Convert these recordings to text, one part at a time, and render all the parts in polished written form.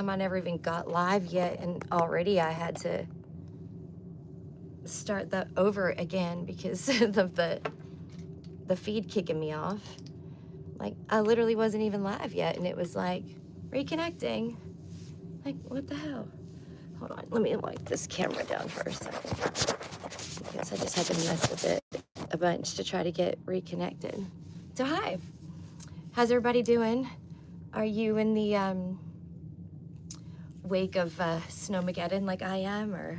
time I never even got live yet, and already I had to start that over again because of the feed kicking me off. Like, I literally wasn't even live yet, and it was like, reconnecting. Like, what the hell? Hold on, let me wipe this camera down for a second. Because I just had to mess with it a bunch to try to get reconnected. So hi, how's everybody doing? Are you in the wake of Snowmageddon like I am, or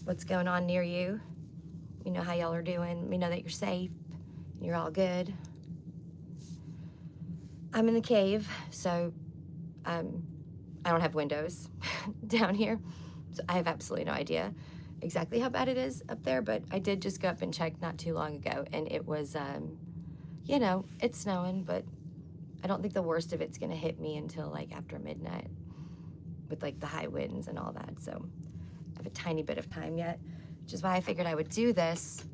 what's going on near you? You know how y'all are doing. We know that you're safe, you're all good. I'm in the cave, so I don't have windows down here, so I have absolutely no idea exactly how bad it is up there, but I did just go up and check not too long ago, and it was, you know, it's snowing, but I don't think the worst of it's gonna hit me until like after midnight with like the high winds and all that, so I have a tiny bit of time yet, which is why I figured I would do this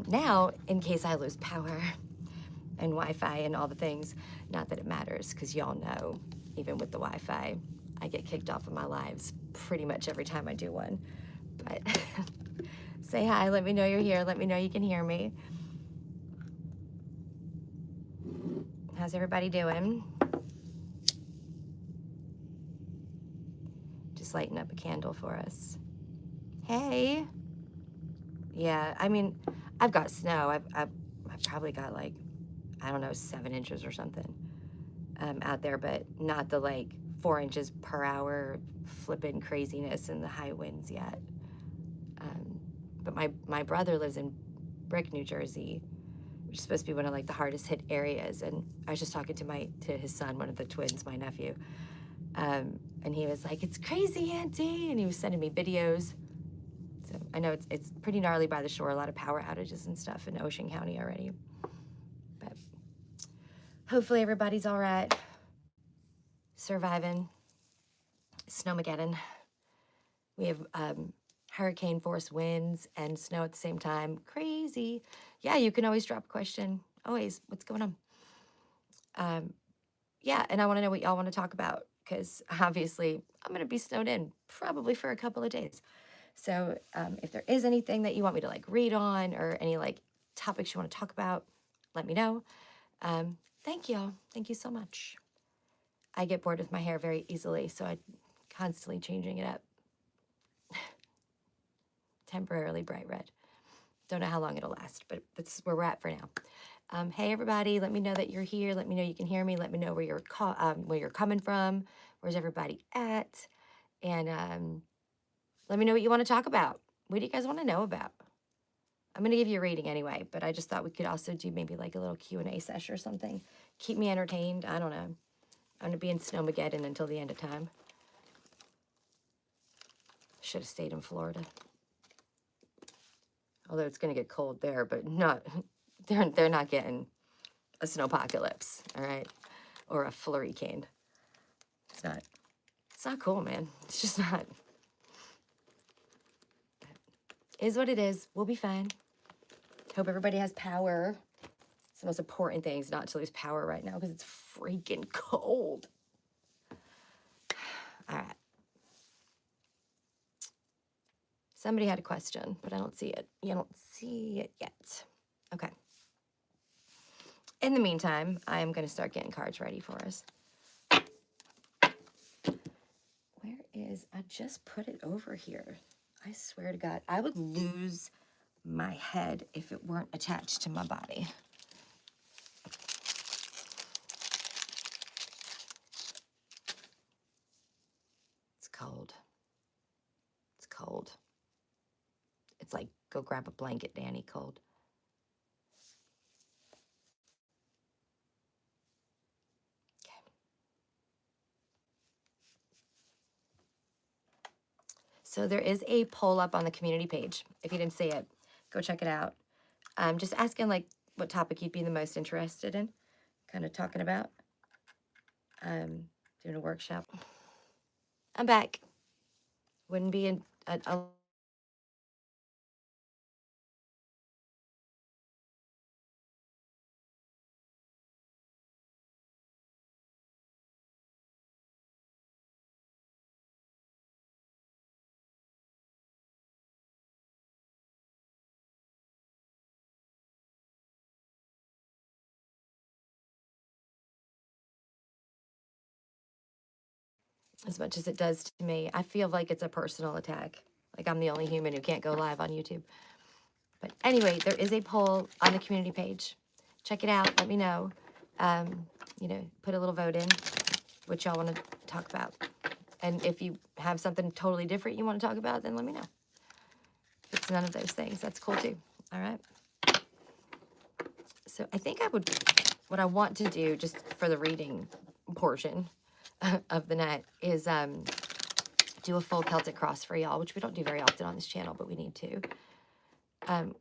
now in case I lose power and Wi-Fi and all the things. Not that it matters, because y'all know, even with the Wi-Fi, I get kicked off of my lives pretty much every time I do one. But say hi, let me know you're here, let me know you can hear me. How's everybody doing? Just lighting up a candle for us. Hey. Yeah, I mean, I've got snow. I've probably got like, I don't know, 7 inches or something out there, but not the like 4 inches per hour flipping craziness and the high winds yet. But my brother lives in Brick, New Jersey, which is supposed to be one of like the hardest hit areas. And I was just talking to his son, one of the twins, my nephew, and he was like, "It's crazy, Auntie," and he was sending me videos. So I know it's pretty gnarly by the shore, a lot of power outages and stuff in Ocean County already. But hopefully everybody's all right, surviving Snowmageddon. We have hurricane force winds and snow at the same time. Crazy. Yeah, you can always drop a question. Always. What's going on? Yeah, and I want to know what y'all want to talk about, because obviously I'm going to be snowed in probably for a couple of days. So if there is anything that you want me to like read on, or any like topics you want to talk about, let me know. Thank y'all. Thank you so much. I get bored with my hair very easily, so I'm constantly changing it up. Temporarily bright red. Don't know how long it'll last, but that's where we're at for now. Hey everybody, let me know that you're here. Let me know you can hear me. Let me know where you're coming from. Where's everybody at? And let me know what you want to talk about. What do you guys want to know about? I'm going to give you a reading anyway, but I just thought we could also do maybe like a little Q&A session or something. Keep me entertained. I don't know. I'm going to be in Snowmageddon until the end of time. Should have stayed in Florida. Although it's going to get cold there, but not, they're not getting a snowpocalypse, all right? Or a flurricane. It's not cool, man. It's just not. It is what it is. We'll be fine. Hope everybody has power. It's the most important thing, is not to lose power right now, because it's freaking cold. All right. Somebody had a question, but I don't see it. You don't see it yet. Okay. In the meantime, I am going to start getting cards ready for us. Where is, I just put it over here. I swear to God, I would lose my head if it weren't attached to my body. It's cold. It's cold. It's like, go grab a blanket, Dani, cold. Okay. So there is a poll up on the community page. If you didn't see it, go check it out. Just asking like what topic you'd be the most interested in, kind of talking about. Doing a workshop. I'm back. Wouldn't be a as much as it does to me. I feel like it's a personal attack. Like I'm the only human who can't go live on YouTube. But anyway, there is a poll on the community page. Check it out. Let me know. You know, put a little vote in what y'all want to talk about. And if you have something totally different you want to talk about, then let me know. If it's none of those things, that's cool too. All right. So I think what I want to do just for the reading portion of the night is do a full Celtic cross for y'all, which we don't do very often on this channel, but we need to.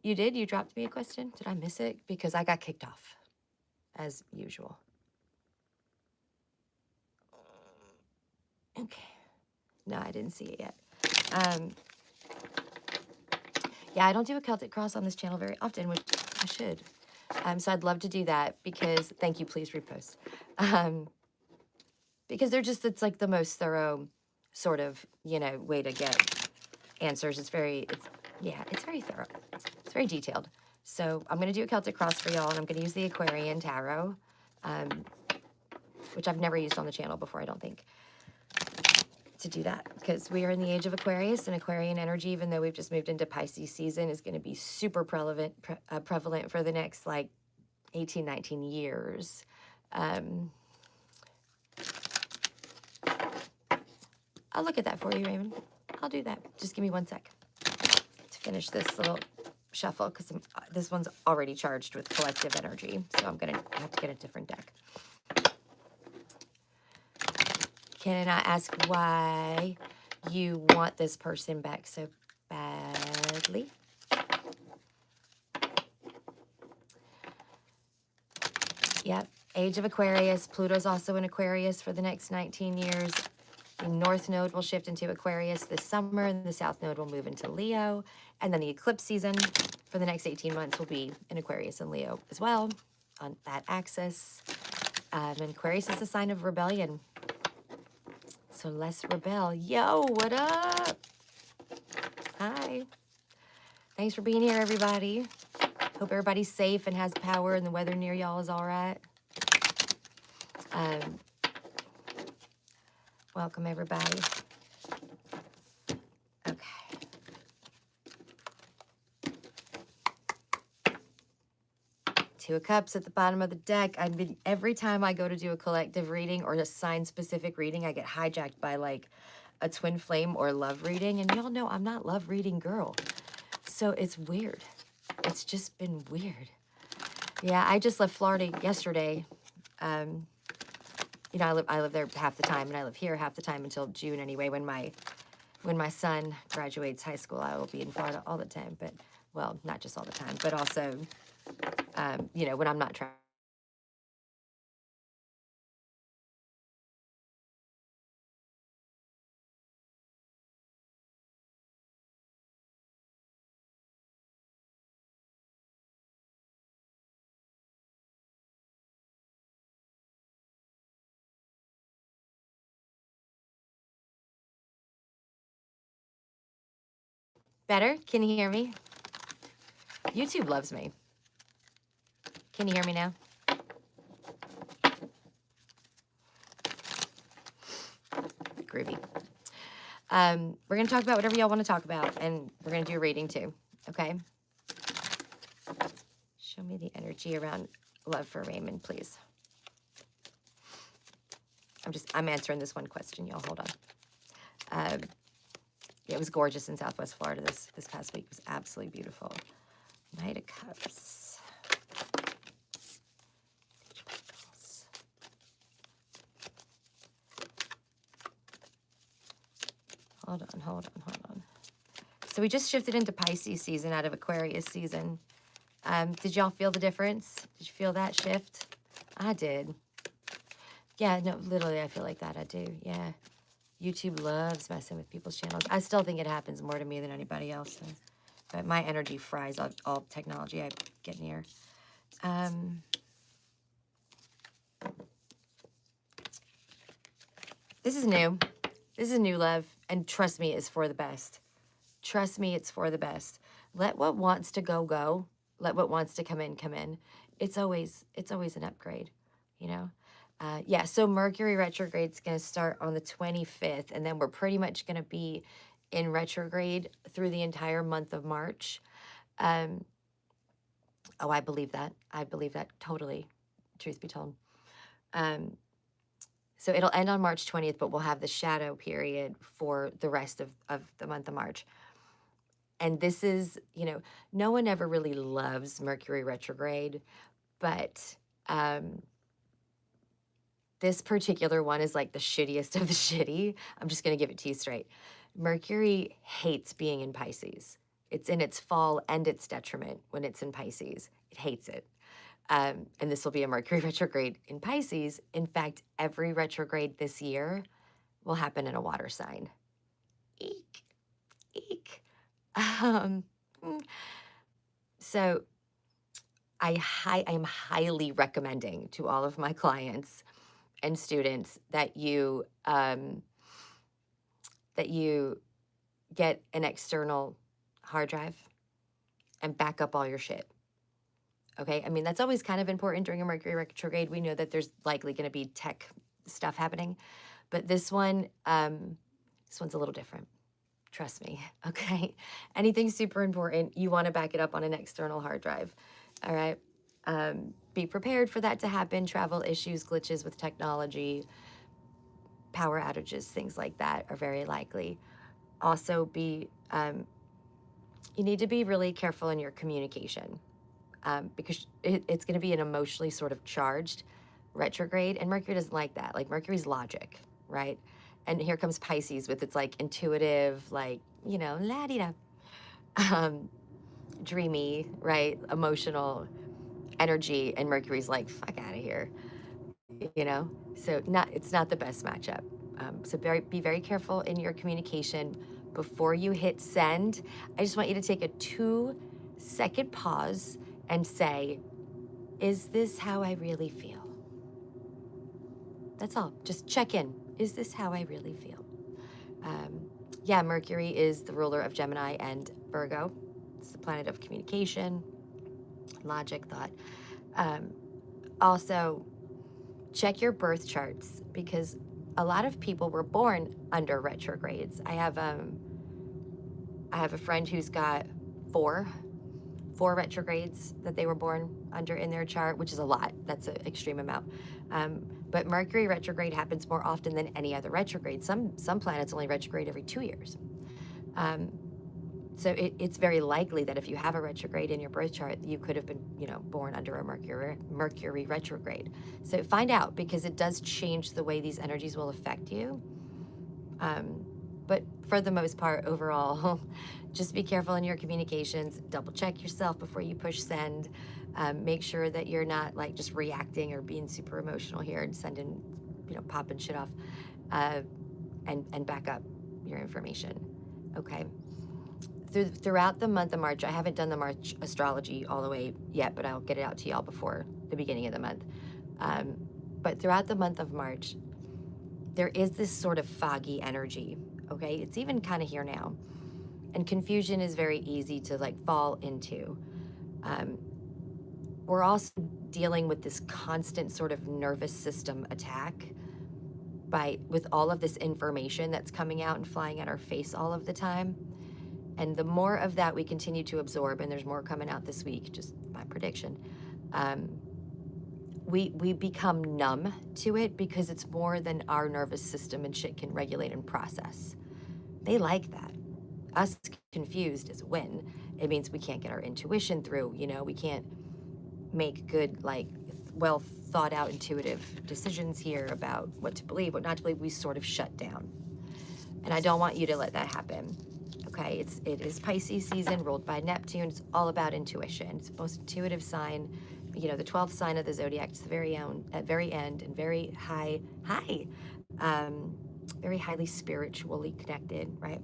You dropped me a question. Did I miss it? Because I got kicked off, as usual. Okay. No, I didn't see it yet. Yeah, I don't do a Celtic cross on this channel very often, which I should. So I'd love to do that because, thank you, please repost. Because it's like the most thorough sort of, you know, way to get answers. It's very thorough. It's very detailed. So I'm going to do a Celtic cross for y'all, and I'm going to use the Aquarian Tarot, which I've never used on the channel before, I don't think, to do that, because we are in the age of Aquarius, and Aquarian energy, even though we've just moved into Pisces season, is going to be super prevalent for the next, like, 18, 19 years. I'll look at that for you, Raven. I'll do that. Just give me 1 sec to finish this little shuffle, because this one's already charged with collective energy, so I'm going to have to get a different deck. Can I ask why you want this person back so badly? Yep. Age of Aquarius. Pluto's also in Aquarius for the next 19 years. The North Node will shift into Aquarius this summer, and the South Node will move into Leo. And then the eclipse season for the next 18 months will be in Aquarius and Leo as well on that axis. And Aquarius is a sign of rebellion. So let's rebel. Yo, what up? Hi. Thanks for being here, everybody. Hope everybody's safe and has power and the weather near y'all is all right. Welcome, everybody. Okay. Two of Cups at the bottom of the deck. Every time I go to do a collective reading or a sign-specific reading, I get hijacked by like a twin flame or love reading. And y'all know I'm not love reading girl. So it's weird. It's just been weird. Yeah, I just left Florida yesterday. You know, I live there half the time, and I live here half the time until June anyway. When my son graduates high school, I will be in Florida all the time. But, well, not just all the time, but also, you know, when I'm not trying. Better? Can you hear me? YouTube loves me. Can you hear me now? Groovy. We're going to talk about whatever y'all want to talk about, and we're going to do a reading too, okay? Show me the energy around love for Raymond, please. I'm answering this one question, y'all. Hold on. It was gorgeous in Southwest Florida this past week. It was absolutely beautiful. Knight of Cups. Hold on. So we just shifted into Pisces season out of Aquarius season. Did y'all feel the difference? Did you feel that shift? I did. Yeah, no, literally, I feel like that. I do, yeah. YouTube loves messing with people's channels. I still think it happens more to me than anybody else. So. But my energy fries all technology I get near. This is new. This is new love. And trust me, it's for the best. Trust me, it's for the best. Let what wants to go, go. Let what wants to come in, come in. It's always an upgrade, you know? Yeah, so Mercury retrograde's going to start on the 25th, and then we're pretty much going to be in retrograde through the entire month of March. Um, oh, I believe that. I believe that totally, truth be told. Um, so it'll end on March 20th, but we'll have the shadow period for the rest of the month of March. And this is, no one ever really loves Mercury retrograde, but this particular one is like the shittiest of the shitty. I'm just going to give it to you straight. Mercury hates being in Pisces. It's in its fall and its detriment when it's in Pisces. It hates it. And this will be a Mercury retrograde in Pisces. In fact, every retrograde this year will happen in a water sign. Eek, eek. Um, mm. so I am highly recommending to all of my clients and students that you get an external hard drive and back up all your shit. Okay, I mean that's always kind of important during a Mercury retrograde. We know that there's likely going to be tech stuff happening, but this one's a little different. Trust me. Okay, anything super important, you want to back it up on an external hard drive. All right. Be prepared for that to happen. Travel issues, glitches with technology, power outages, things like that are very likely. Also, you need to be really careful in your communication because it's going to be an emotionally sort of charged retrograde, and Mercury doesn't like that. Like Mercury's logic, right? And here comes Pisces with its like intuitive, like la-di-da, dreamy, right? Emotional energy, and Mercury's like, fuck out of here, So it's not the best matchup. So be very careful in your communication before you hit send. I just want you to take a 2-second pause and say, is this how I really feel? That's all. Just check in. Is this how I really feel? Yeah, Mercury is the ruler of Gemini and Virgo. It's the planet of communication, logic, thought. Also, check your birth charts because a lot of people were born under retrogrades. I have a friend who's got four retrogrades that they were born under in their chart, which is a lot. That's an extreme amount. But Mercury retrograde happens more often than any other retrograde. Some planets only retrograde every 2 years. So it's very likely that if you have a retrograde in your birth chart, you could have been, born under a Mercury retrograde. So find out, because it does change the way these energies will affect you. But for the most part, overall, just be careful in your communications. Double check yourself before you push send. Make sure that you're not like just reacting or being super emotional here and sending, popping shit off, and back up your information. Okay. Throughout the month of March, I haven't done the March astrology all the way yet, but I'll get it out to y'all before the beginning of the month. But throughout the month of March, there is this sort of foggy energy, okay? It's even kind of here now. And confusion is very easy to like fall into. We're also dealing with this constant sort of nervous system attack with all of this information that's coming out and flying at our face all of the time. And the more of that we continue to absorb, and there's more coming out this week, just my prediction, we become numb to it because it's more than our nervous system and shit can regulate and process. They like that. Us confused is a win. It means we can't get our intuition through, we can't make good, like, well thought out intuitive decisions here about what to believe, what not to believe. We sort of shut down. And I don't want you to let that happen. Okay, it is Pisces season, ruled by Neptune. It's all about intuition. It's the most intuitive sign, the 12th sign of the zodiac. It's the very end, and very very highly spiritually connected, right?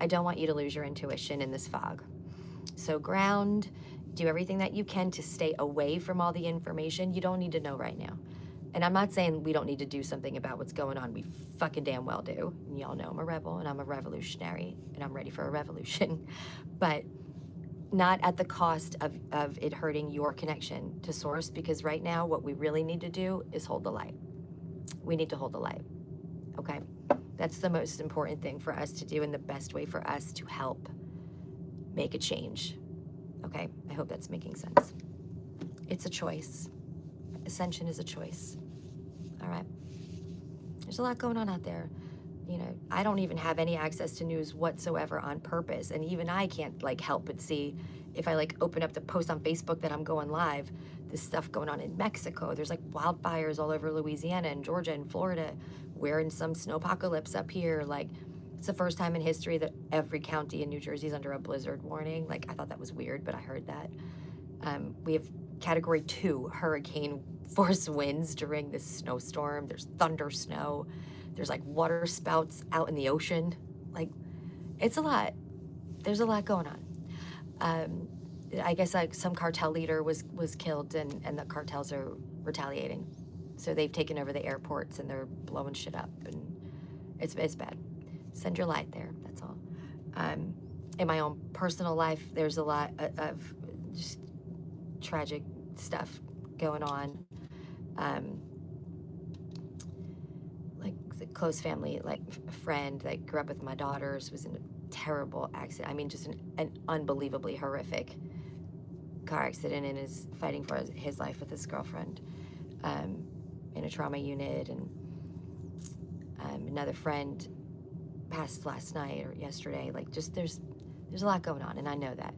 I don't want you to lose your intuition in this fog. So ground, do everything that you can to stay away from all the information you don't need to know right now. And I'm not saying we don't need to do something about what's going on. We fucking damn well do. And y'all know I'm a rebel and I'm a revolutionary and I'm ready for a revolution. But not at the cost of it hurting your connection to source, because right now what we really need to do is hold the light. we need to hold the light, okay? That's the most important thing for us to do and the best way for us to help make a change, okay? I hope that's making sense. It's a choice. Ascension is a choice, all right? There's a lot going on out there. You know, I don't even have any access to news whatsoever on purpose. And even I can't like help but see if I like open up the post on Facebook that I'm going live, this stuff going on in Mexico. There's like wildfires all over Louisiana and Georgia and Florida. We're in some snowpocalypse up here. Like, it's the first time in history that every county in New Jersey is under a blizzard warning. Like, I thought that was weird, but I heard that. We have Category 2 hurricane force winds during this snowstorm. There's thunder snow. There's like water spouts out in the ocean. Like, it's a lot. There's a lot going on. I guess like some cartel leader was killed, and the cartels are retaliating. So they've taken over the airports and they're blowing shit up, and it's bad. Send your light there, that's all. In my own personal life, there's a lot of just tragic stuff going on. Like the close family, like a friend that grew up with my daughters was in a terrible accident. I mean, just an unbelievably horrific car accident, and is fighting for his life with his girlfriend in a trauma unit. And another friend passed last night or yesterday. Like, just there's a lot going on, and I know that.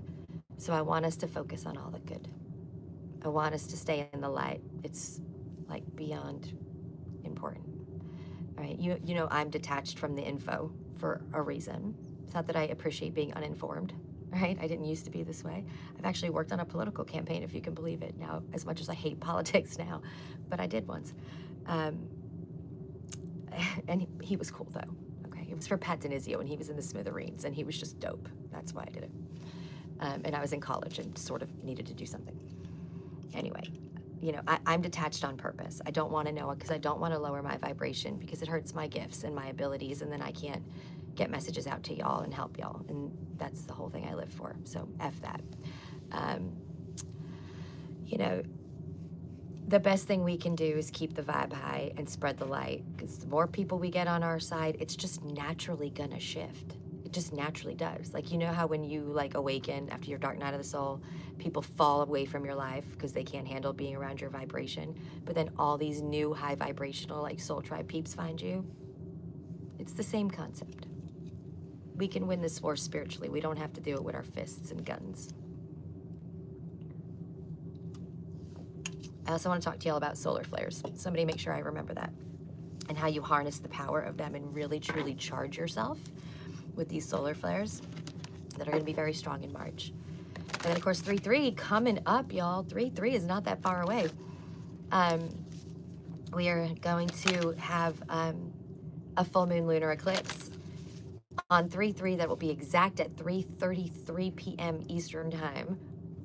So I want us to focus on all the good. I want us to stay in the light. It's like beyond important. All right, you know I'm detached from the info for a reason. It's not that I appreciate being uninformed, right? I didn't used to be this way. I've actually worked on a political campaign, if you can believe it now, as much as I hate politics now, but I did once. And he was cool though, okay? It was for Pat Denizio, and he was in the Smithereens, and he was just dope. That's why I did it. And I was in college and sort of needed to do something. Anyway, you know, I'm detached on purpose. I don't want to know it because I don't want to lower my vibration, because it hurts my gifts and my abilities, and then I can't get messages out to y'all and help y'all. And that's the whole thing I live for. So F that. You know, the best thing we can do is keep the vibe high and spread the light, because the more people we get on our side, it's just naturally gonna shift. It just naturally does. Like, you know how when you like awaken after your dark night of the soul, people fall away from your life because they can't handle being around your vibration, but then all these new high vibrational like soul tribe peeps find you? It's the same concept. We can win this war spiritually. We don't have to do it with our fists and guns. I also want to talk to y'all about solar flares. Somebody make sure I remember that, and how you harness the power of them and really truly charge yourself with these solar flares that are going to be very strong in March. And then of course 3/3 coming up, y'all. 3/3 is not that far away. We are going to have a full moon lunar eclipse on 3/3 that will be exact at 3:33 p.m. Eastern time.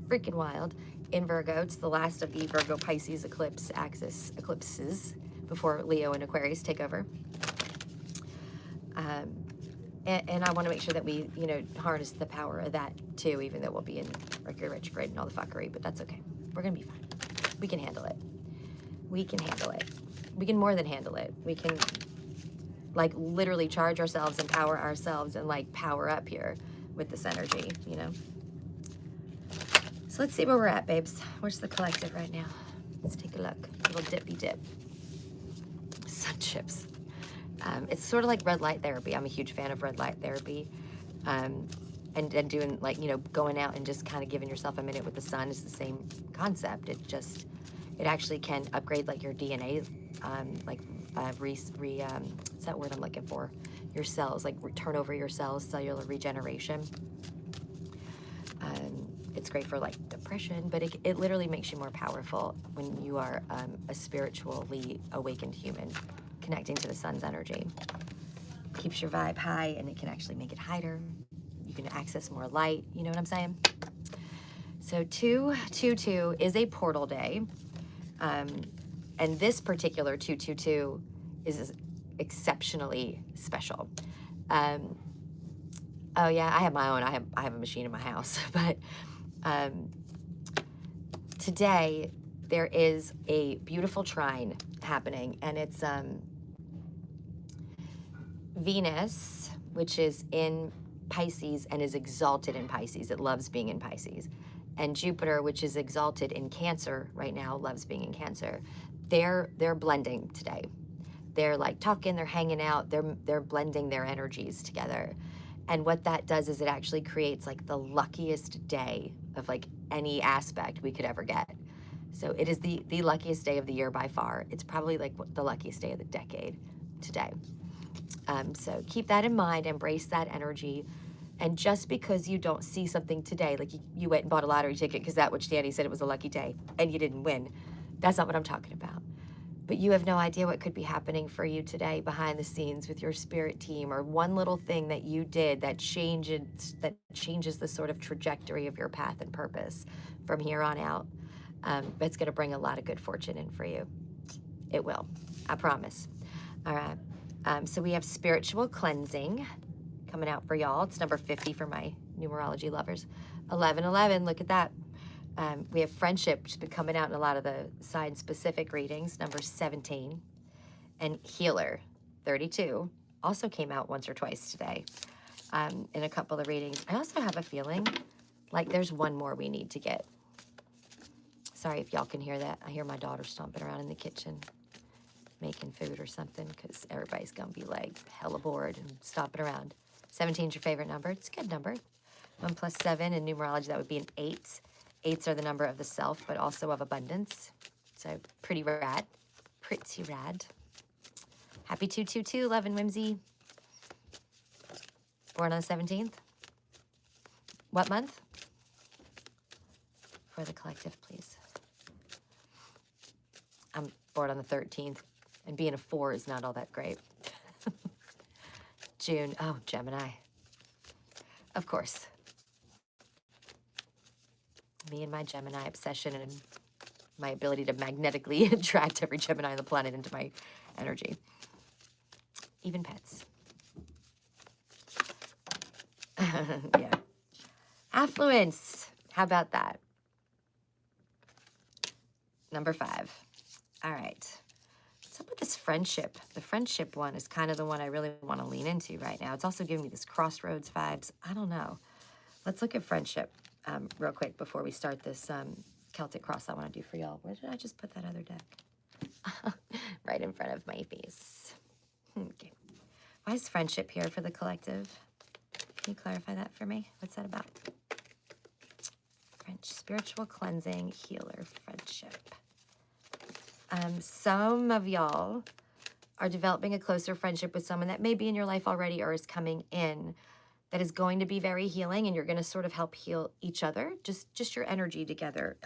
Freaking wild. In Virgo, it's the last of the Virgo Pisces eclipse axis eclipses before Leo and Aquarius take over. And I want to make sure that we, you know, harness the power of that too, even though we'll be in Mercury retrograde and all the fuckery, but that's okay. We're gonna be fine. We can handle it. We can handle it. We can more than handle it. We can like literally charge ourselves, empower ourselves, and like power up here with this energy, you know? So let's see where we're at, babes. Where's the collective right now? Let's take a look. A little dippy dip. Sun chips. It's sort of like red light therapy. I'm a huge fan of red light therapy. And doing like, you know, going out and just kind of giving yourself a minute with the sun is the same concept. It actually can upgrade like your DNA, what's that word I'm looking for? Your cells, like turn over your cells, cellular regeneration. It's great for like depression, but it literally makes you more powerful when you are a spiritually awakened human, connecting to the sun's energy. Keeps your vibe high, and it can actually make it higher. You can access more light, you know what I'm saying? So 2/22 is a portal day. And this particular 2/22 is exceptionally special. Oh yeah, I have my own. I have a machine in my house, but today there is a beautiful trine happening, and it's Venus, which is in Pisces and is exalted in Pisces. It loves being in Pisces. And Jupiter, which is exalted in Cancer right now, loves being in Cancer. They're blending today. They're like talking, they're hanging out, they're blending their energies together. And what that does is it actually creates like the luckiest day of like any aspect we could ever get. So it is the luckiest day of the year by far. It's probably like the luckiest day of the decade today. So keep that in mind, embrace that energy. And just because you don't see something today, like you went and bought a lottery ticket because That Witch Dani said it was a lucky day and you didn't win, that's not what I'm talking about. But you have no idea what could be happening for you today behind the scenes with your spirit team, or one little thing that you did that changes the sort of trajectory of your path and purpose from here on out. It's going to bring a lot of good fortune in for you. It will, I promise. All right. So we have spiritual cleansing coming out for y'all. It's number 50 for my numerology lovers. 1111, look at that. We have friendship, which has been coming out in a lot of the sign-specific readings, number 17. And healer, 32, also came out once or twice today in a couple of readings. I also have a feeling like there's one more we need to get. Sorry if y'all can hear that. I hear my daughter stomping around in the kitchen, making food or something, because everybody's going to be like hella bored and stomping around. 17 is your favorite number. It's a good number. 1 plus 7 in numerology, that would be an 8. 8s are the number of the self, but also of abundance. So pretty rad. Pretty rad. Happy 222, love and whimsy. Born on the 17th. What month? For the collective, please. I'm born on the 13th, and being a 4 is not all that great. June, oh, Gemini. Of course. Me and my Gemini obsession and my ability to magnetically attract every Gemini on the planet into my energy. Even pets. Yeah. Affluence. How about that? Number 5. All right. What's up with this friendship? The friendship one is kind of the one I really want to lean into right now. It's also giving me this crossroads vibes. I don't know. Let's look at friendship real quick before we start this Celtic cross I want to do for y'all. Where did I just put that other deck? Right in front of my face. Okay. Why is friendship here for the collective? Can you clarify that for me? What's that about? French, spiritual cleansing, healer, friendship. Some of y'all are developing a closer friendship with someone that may be in your life already or is coming in, that is going to be very healing, and you're going to sort of help heal each other. Just your energy together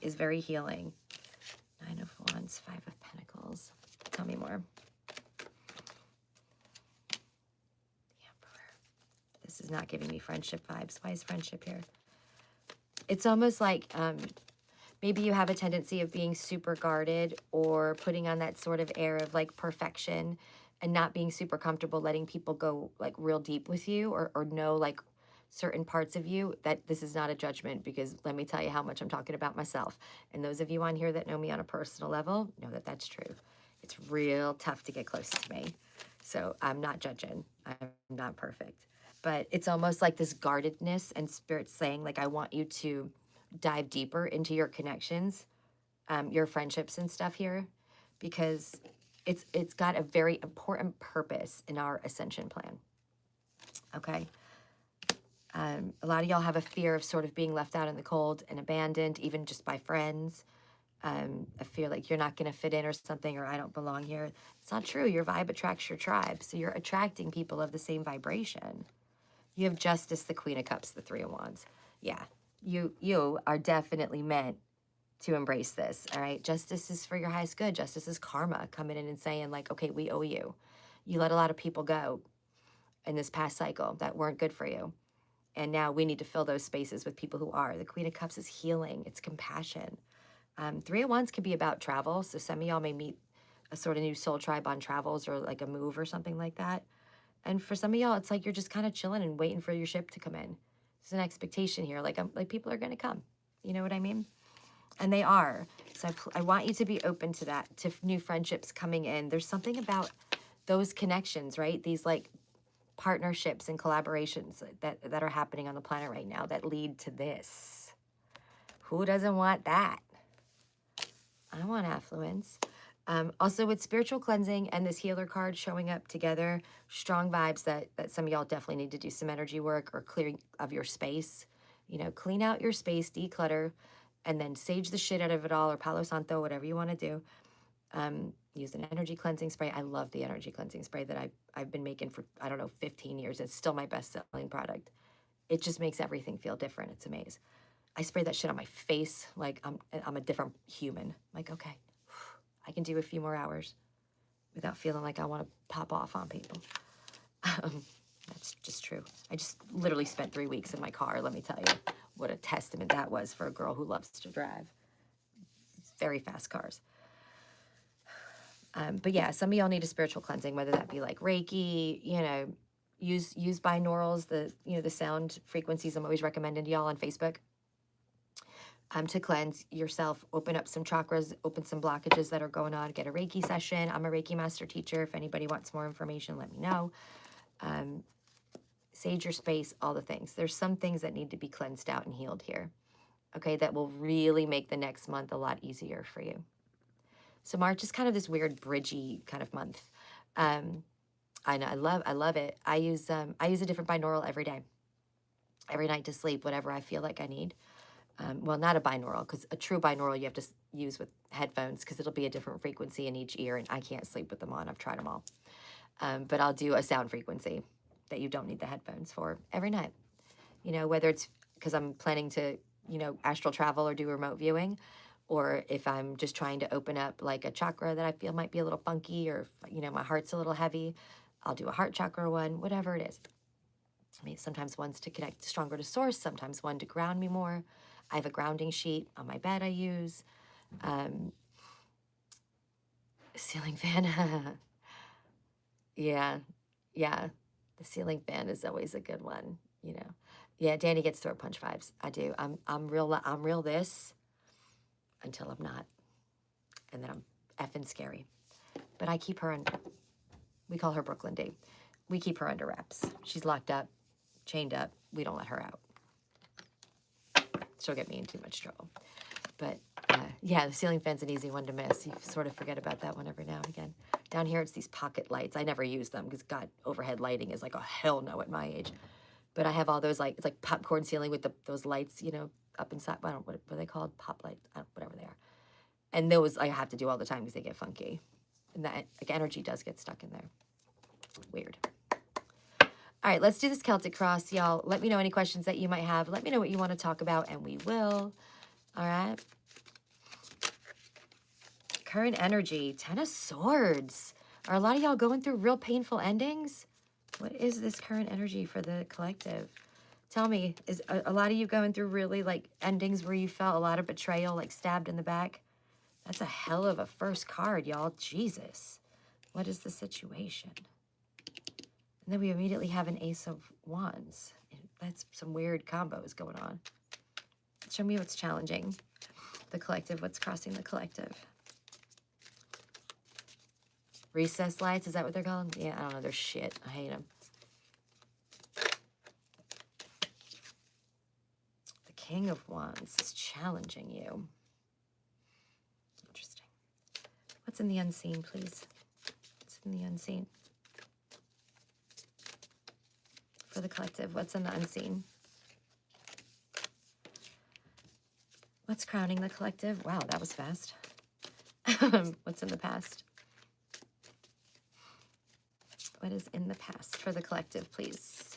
is very healing. 9 of Wands, 5 of Pentacles. Tell me more. The Emperor. This is not giving me friendship vibes. Why is friendship here? It's almost like maybe you have a tendency of being super guarded or putting on that sort of air of like perfection and not being super comfortable letting people go like real deep with you or know like certain parts of you. That this is not a judgment, because let me tell you how much I'm talking about myself. And those of you on here that know me on a personal level know that that's true. It's real tough to get close to me. So I'm not judging. I'm not perfect. But it's almost like this guardedness and spirit saying like, I want you to dive deeper into your connections, your friendships and stuff here, because it's got a very important purpose in our ascension plan. Okay. A lot of y'all have a fear of sort of being left out in the cold and abandoned, even just by friends. A fear like you're not going to fit in or something, or I don't belong here. It's not true. Your vibe attracts your tribe. So you're attracting people of the same vibration. You have Justice, the Queen of Cups, the 3 of Wands. Yeah, you are definitely meant to embrace this, all right? Justice is for your highest good. Justice is karma coming in and saying like, okay, we owe you. You let a lot of people go in this past cycle that weren't good for you. And now we need to fill those spaces with people who are. The Queen of Cups is healing. It's compassion. 3 of Wands can be about travel. So some of y'all may meet a sort of new soul tribe on travels or like a move or something like that. And for some of y'all, it's like you're just kind of chilling and waiting for your ship to come in. There's an expectation here, like people are going to come. You know what I mean? And they are. So I want you to be open to that, to new friendships coming in. There's something about those connections, right? These like partnerships and collaborations that are happening on the planet right now that lead to this. Who doesn't want that? I want affluence. Also with spiritual cleansing and this healer card showing up together, strong vibes that some of y'all definitely need to do some energy work or clearing of your space. You know, clean out your space, declutter, and then sage the shit out of it all, or Palo Santo, whatever you want to do. Use an energy cleansing spray. I love the energy cleansing spray that I've been making for, I don't know, 15 years. It's still my best selling product. It just makes everything feel different. It's amazing. I spray that shit on my face like I'm a different human. Like, okay, I can do a few more hours without feeling like I want to pop off on people. That's just true. I just literally spent 3 weeks in my car. Let me tell you what a testament that was for a girl who loves to drive very fast cars. But yeah, some of y'all need a spiritual cleansing, whether that be like Reiki, you know, use binaurals, the sound frequencies I'm always recommending to y'all on Facebook. To cleanse yourself, open up some chakras, open some blockages that are going on, get a Reiki session. I'm a Reiki master teacher. If anybody wants more information, let me know. Sage your space, all the things. There's some things that need to be cleansed out and healed here, okay, that will really make the next month a lot easier for you. So March is kind of this weird bridgy kind of month. I know, I love it. I use a different binaural every day, every night to sleep, whatever I feel like I need. Well, not a binaural, because a true binaural you have to use with headphones because it'll be a different frequency in each ear, and I can't sleep with them on. I've tried them all. But I'll do a sound frequency that you don't need the headphones for every night. You know, whether it's because I'm planning to, you know, astral travel or do remote viewing, or if I'm just trying to open up like a chakra that I feel might be a little funky, or, you know, my heart's a little heavy, I'll do a heart chakra one, whatever it is. I mean, sometimes one's to connect stronger to source, sometimes one to ground me more. I have a grounding sheet on my bed I use. Ceiling fan. Yeah. The ceiling fan is always a good one, you know. Yeah, Dani gets throat punch vibes. I do. I'm real this until I'm not. And then I'm effing scary. But I keep her under, we call her Brooklyn D. We keep her under wraps. She's locked up, chained up. We don't let her out. She'll get me in too much trouble. But yeah, the ceiling fan's an easy one to miss. You sort of forget about that one every now and again. Down here, it's these pocket lights. I never use them because God, overhead lighting is like a hell no at my age. But I have all those, like, it's like popcorn ceiling with those lights, you know, up inside. I don't know, what are they called? Pop lights, whatever they are. And those I have to do all the time because they get funky. And that, like, energy does get stuck in there. Weird. All right, let's do this Celtic cross, y'all. Let me know any questions that you might have. Let me know what you want to talk about, and we will. All right. Current energy, 10 of Swords. Are a lot of y'all going through real painful endings? What is this current energy for the collective? Tell me, is a lot of you going through really like endings where you felt a lot of betrayal, like stabbed in the back? That's a hell of a first card, y'all. Jesus. What is the situation? And then we immediately have an Ace of Wands. That's some weird combos going on. Show me what's challenging the collective, what's crossing the collective. Recess lights, is that what they're called? Yeah, I don't know, they're shit. I hate them. The King of Wands is challenging you. Interesting. What's in the unseen, please? What's in the unseen? For the collective, what's in the unseen? What's crowning the collective? Wow, that was fast. What's in the past? What is in the past for the collective, please?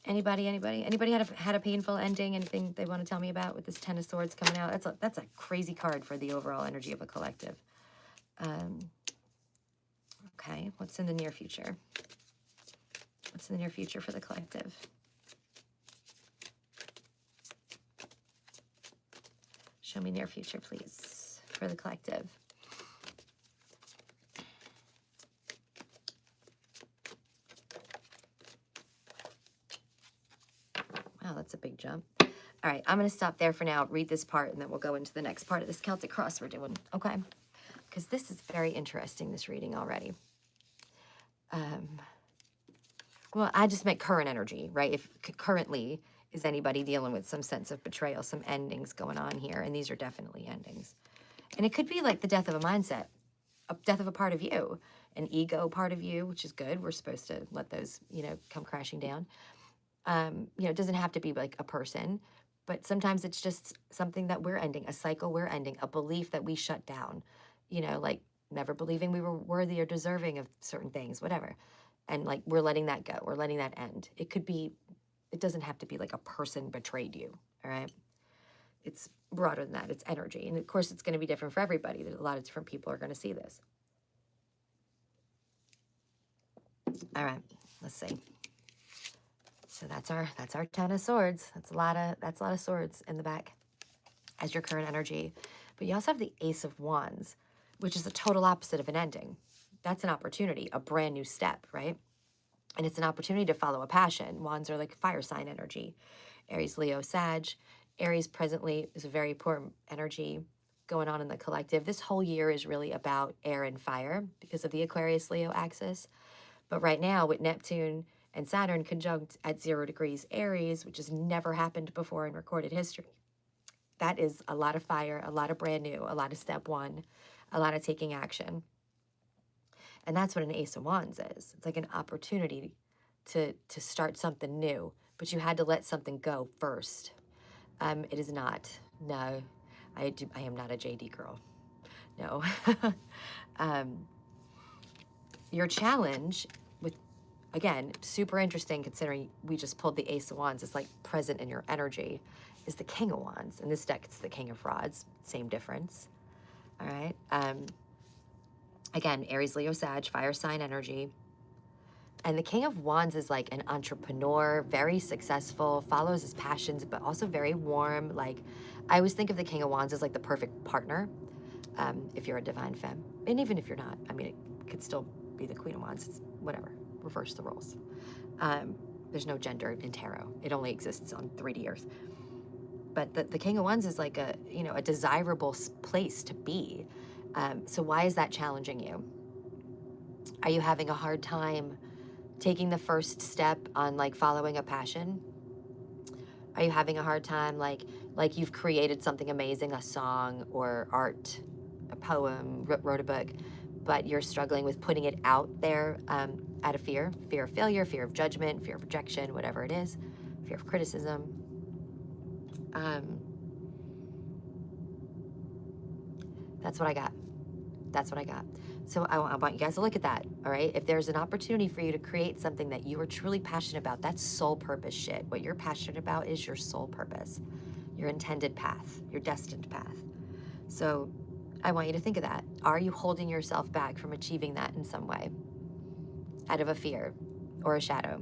Anybody had a painful ending? Anything they want to tell me about with this 10 of Swords coming out? That's a crazy card for the overall energy of a collective. Okay, what's in the near future? What's in the near future for the collective? Show me near future, please, for the collective. jump. All right, I'm going to stop there for now, read this part, and then we'll go into the next part of this Celtic cross we're doing, okay? Because this is very interesting, this reading already. Well, I just meant current energy, right? If currently, is anybody dealing with some sense of betrayal, some endings going on here? And these are definitely endings. And it could be like the death of a mindset, a death of a part of you, an ego part of you, which is good. We're supposed to let those, you know, come crashing down. You know, it doesn't have to be like a person, but sometimes it's just something that we're ending, a cycle we're ending, a belief that we shut down, you know, like never believing we were worthy or deserving of certain things, whatever. And like, we're letting that go. We're letting that end. It could be, it doesn't have to be like a person betrayed you, all right? It's broader than that. It's energy. And of course, it's going to be different for everybody. There's a lot of different people are going to see this. All right, let's see. So that's our 10 of swords. That's a lot of swords in the back as your current energy. But you also have the Ace of Wands, which is the total opposite of an ending. That's an opportunity, a brand new step, right? And it's an opportunity to follow a passion. Wands are like fire sign energy. Aries, Leo, Sag. Aries presently is a very poor energy going on in the collective. This whole year is really about air and fire because of the Aquarius-Leo axis. But right now with Neptune and Saturn conjunct at 0 degrees Aries, which has never happened before in recorded history, that is a lot of fire, a lot of brand new, a lot of step one, a lot of taking action. And that's what an Ace of Wands is. It's like an opportunity to start something new, but you had to let something go first. It is not. No, I am not a JD girl. No. Your challenge with, again, super interesting considering we just pulled the Ace of Wands. It's like present in your energy, is the King of Wands. In this deck, it's the King of Rods. Same difference. All right. Again, Aries, Leo, Sag, fire sign energy. And the King of Wands is like an entrepreneur, very successful, follows his passions, but also very warm. Like, I always think of the King of Wands as like the perfect partner, if you're a divine femme. And even if you're not, I mean, it could still be the Queen of Wands. It's whatever, reverse the roles. There's no gender in tarot. It only exists on 3D Earth. But the King of Wands is like a, you know, a desirable place to be. So why is that challenging you? Are you having a hard time taking the first step on like following a passion? Are you having a hard time like you've created something amazing, a song or art, a poem, wrote a book, but you're struggling with putting it out there out of fear of failure, fear of judgment, fear of rejection, whatever it is, fear of criticism. That's what I got. That's what I got. So I want you guys to look at that, all right? If there's an opportunity for you to create something that you are truly passionate about, that's soul purpose shit. What you're passionate about is your soul purpose, your intended path, your destined path. So I want you to think of that. Are you holding yourself back from achieving that in some way? Out of a fear or a shadow?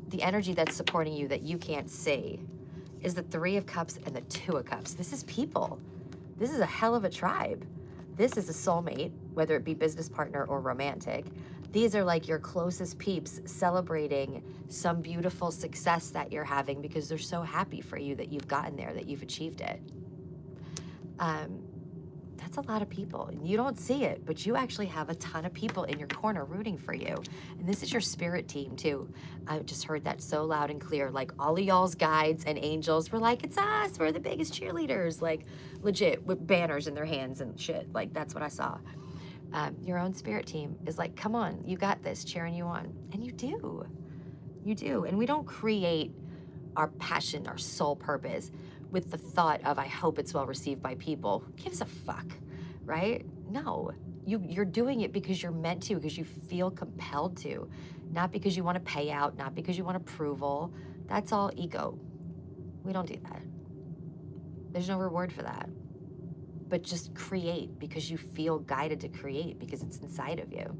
The energy that's supporting you that you can't see is the 3 of Cups and the 2 of Cups. This is people. This is a hell of a tribe. This is a soulmate, whether it be business partner or romantic. These are like your closest peeps celebrating some beautiful success that you're having because they're so happy for you that you've gotten there, that you've achieved it. That's a lot of people. You don't see it, but you actually have a ton of people in your corner rooting for you. And this is your spirit team too. I just heard that so loud and clear. Like all of y'all's guides and angels were like, it's us, we're the biggest cheerleaders. Like legit with banners in their hands and shit. Like that's what I saw. Your own spirit team is like, come on, you got this, cheering you on. And you do. You do. And we don't create our passion, our soul purpose with the thought of, I hope it's well received by people. Who gives a fuck, right? No, you're doing it because you're meant to, because you feel compelled to, not because you want to pay out, not because you want approval. That's all ego. We don't do that. There's no reward for that. But just create because you feel guided to create because it's inside of you.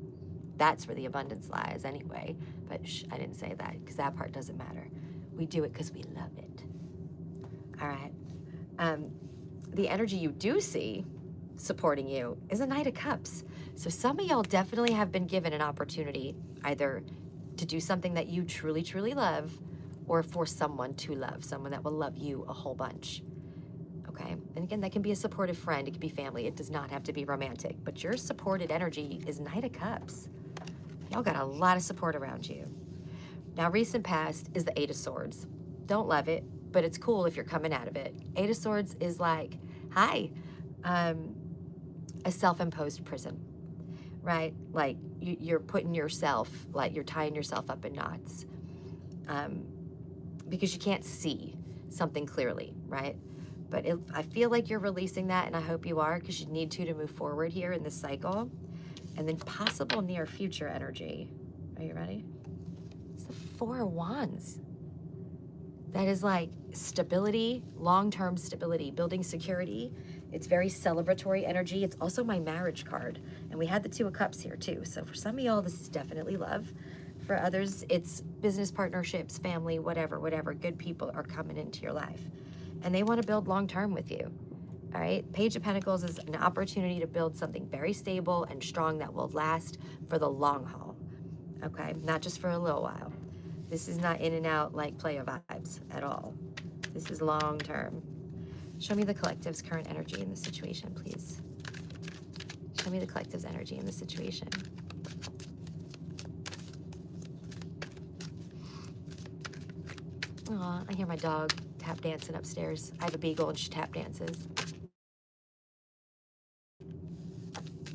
That's where the abundance lies anyway. But I didn't say that because that part doesn't matter. We do it because we love it. All right. The energy you do see supporting you is a Knight of Cups. So some of y'all definitely have been given an opportunity either to do something that you truly, truly love or for someone to love, someone that will love you a whole bunch. Okay, and again, that can be a supportive friend, it can be family, it does not have to be romantic, but your supported energy is Knight of Cups. Y'all got a lot of support around you. Now, recent past is the Eight of Swords. Don't love it, but it's cool if you're coming out of it. Eight of Swords is like, hi, a self-imposed prison, right? Like you're putting yourself, like you're tying yourself up in knots because you can't see something clearly, right? But I feel like you're releasing that, and I hope you are, because you need to move forward here in this cycle. And then possible near future energy. Are you ready? It's the Four of Wands. That is like stability, long-term stability, building security. It's very celebratory energy. It's also my marriage card. And we had the Two of Cups here too. So for some of y'all, this is definitely love. For others, it's business partnerships, family, whatever. Good people are coming into your life. And they want to build long-term with you. All right, Page of Pentacles is an opportunity to build something very stable and strong that will last for the long haul. Okay, not just for a little while. This is not in and out like player vibes at all. This is long term. Show me the collective's current energy in this situation, please. Show me the collective's energy in this situation. Aw, I hear my dog tap dancing upstairs. I have a beagle and she tap dances.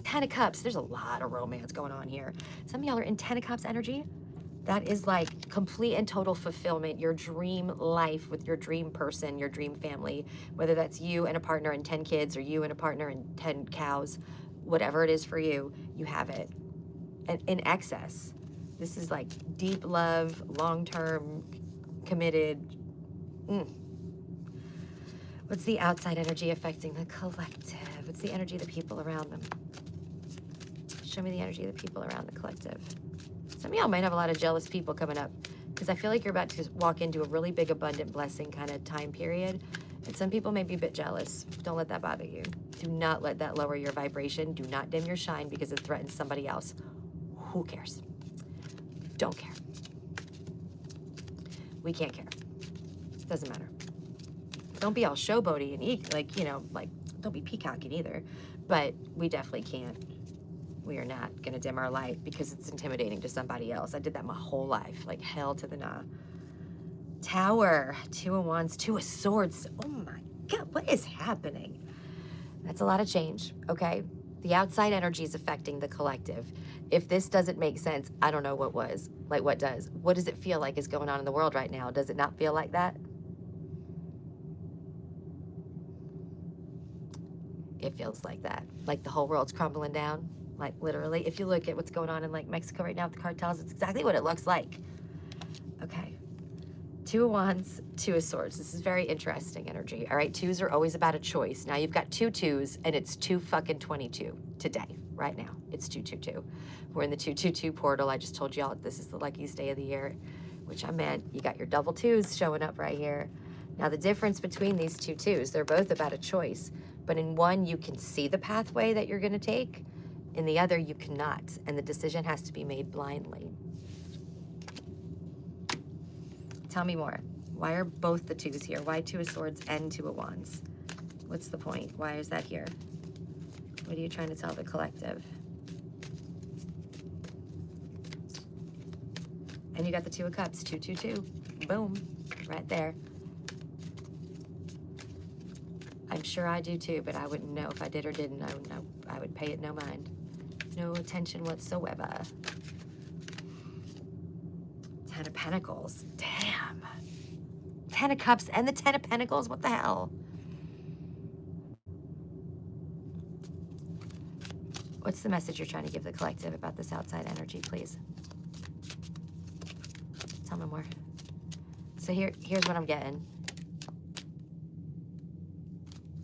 Ten of Cups, there's a lot of romance going on here. Some of y'all are in Ten of Cups energy. That is like complete and total fulfillment, your dream life with your dream person, your dream family, whether that's you and a partner and 10 kids or you and a partner and 10 cows, whatever it is for you, you have it. And in excess, this is like deep love, long-term, committed. What's the outside energy affecting the collective? What's the energy of the people around them? Show me the energy of the people around the collective. Some of y'all might have a lot of jealous people coming up because I feel like you're about to walk into a really big, abundant blessing kind of time period. And some people may be a bit jealous. Don't let that bother you. Do not let that lower your vibration. Do not dim your shine because it threatens somebody else. Who cares? Don't care. We can't care. Doesn't matter. Don't be all showboaty and like, don't be peacocking either. But we definitely can't. We are not going to dim our light because it's intimidating to somebody else. I did that my whole life, like hell to the nah. Tower, Two of Wands, Two of Swords. Oh my God, what is happening? That's a lot of change, okay? The outside energy is affecting the collective. If this doesn't make sense, I don't know what was. Like, what does? What does it feel like is going on in the world right now? Does it not feel like that? It feels like that. Like the whole world's crumbling down. Like literally, if you look at what's going on in like Mexico right now with the cartels, it's exactly what it looks like. Okay. Two of Wands, Two of Swords. This is very interesting energy. All right, twos are always about a choice. Now you've got two twos and it's 2-22 today, right now. It's 222. We're in the 222 portal. I just told y'all this is the luckiest day of the year, which I meant you got your double twos showing up right here. Now the difference between these two twos, they're both about a choice, but in one you can see the pathway that you're gonna take. In the other, you cannot, and the decision has to be made blindly. Tell me more. Why are both the twos here? Why Two of Swords and Two of Wands? What's the point? Why is that here? What are you trying to tell the collective? And you got the Two of Cups, 222. Boom, right there. I'm sure I do too, but I wouldn't know if I did or didn't. I would know. I would pay it no mind. No attention whatsoever. Ten of Pentacles. Damn. Ten of Cups and the Ten of Pentacles. What the hell? What's the message you're trying to give the collective about this outside energy, please? Tell me more. So here's what I'm getting.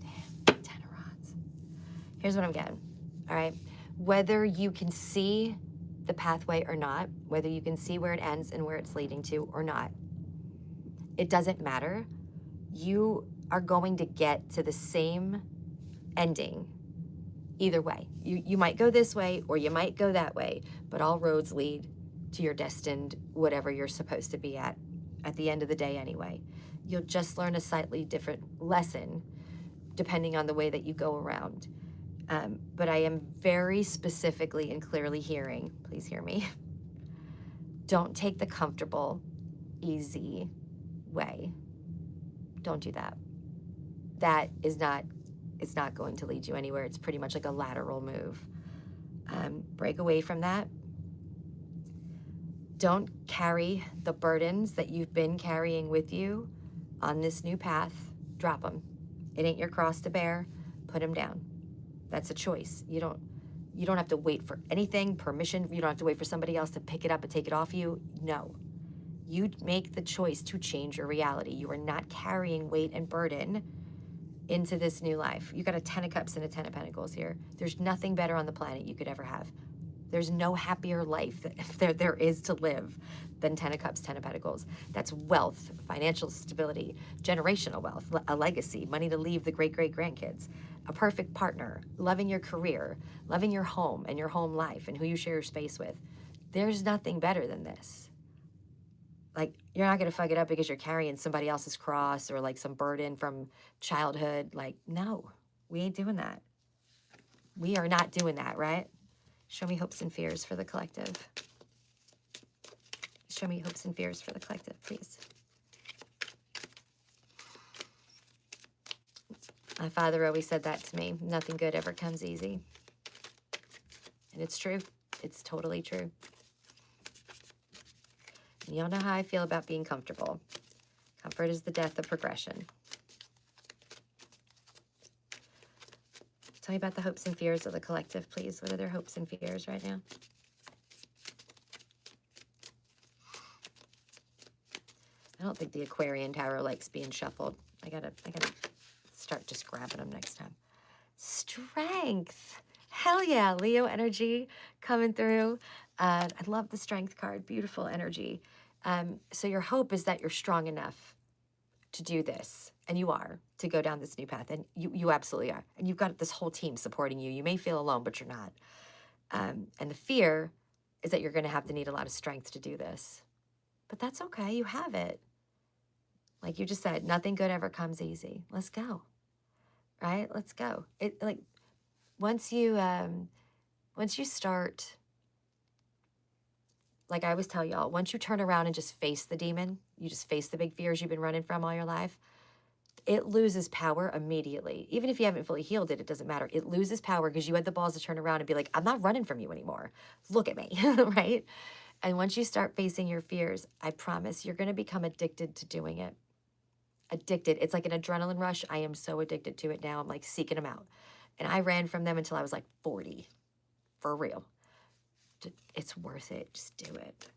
Damn, 10 of Rods. Here's what I'm getting, all right? Whether you can see the pathway or not, whether you can see where it ends and where it's leading to or not, it doesn't matter. You are going to get to the same ending either way. You might go this way or you might go that way, but all roads lead to your destined whatever you're supposed to be at at the end of the day anyway. You'll just learn a slightly different lesson depending on the way that you go around. But I am very specifically and clearly hearing, please hear me, don't take the comfortable, easy way. Don't do that. That is not, it's not going to lead you anywhere. It's pretty much like a lateral move. Break away from that. Don't carry the burdens that you've been carrying with you on this new path. Drop them. It ain't your cross to bear. Put them down. That's a choice. You don't have to wait for anything, permission. You don't have to wait for somebody else to pick it up and take it off you. No. You make the choice to change your reality. You are not carrying weight and burden into this new life. You got a 10 of Cups and a 10 of Pentacles here. There's nothing better on the planet you could ever have. There's no happier life that there is to live than 10 of Cups, 10 of Pentacles. That's wealth, financial stability, generational wealth, a legacy, money to leave the great-great-grandkids, a perfect partner, loving your career, loving your home and your home life and who you share your space with. There's nothing better than this. Like, you're not going to fuck it up because you're carrying somebody else's cross or like some burden from childhood. Like, no, we ain't doing that. We are not doing that, right? Show me hopes and fears for the collective. Show me hopes and fears for the collective, please. My father always said that to me. Nothing good ever comes easy. And it's true. It's totally true. And y'all know how I feel about being comfortable. Comfort is the death of progression. Tell me about the hopes and fears of the collective, please. What are their hopes and fears right now? I don't think the Aquarian Tarot likes being shuffled. I gotta start just grabbing them next time. Strength. Hell yeah, Leo energy coming through. I love the Strength card. Beautiful energy. So your hope is that you're strong enough to do this, and you are, to go down this new path, and you absolutely are. And you've got this whole team supporting you. You may feel alone, but you're not. And the fear is that you're going to have to need a lot of strength to do this. But that's okay. You have it. Like you just said, nothing good ever comes easy. Let's go. Right? Let's go. It like once you start, like I always tell y'all, once you turn around and just face the demon, you just face the big fears you've been running from all your life, it loses power immediately. Even if you haven't fully healed it, it doesn't matter. It loses power because you had the balls to turn around and be like, I'm not running from you anymore. Look at me, right? And once you start facing your fears, I promise you're going to become addicted to doing it. Addicted. It's like an adrenaline rush. I am so addicted to it now. I'm like seeking them out. And I ran from them until I was like 40. For real. It's worth it. Just do it.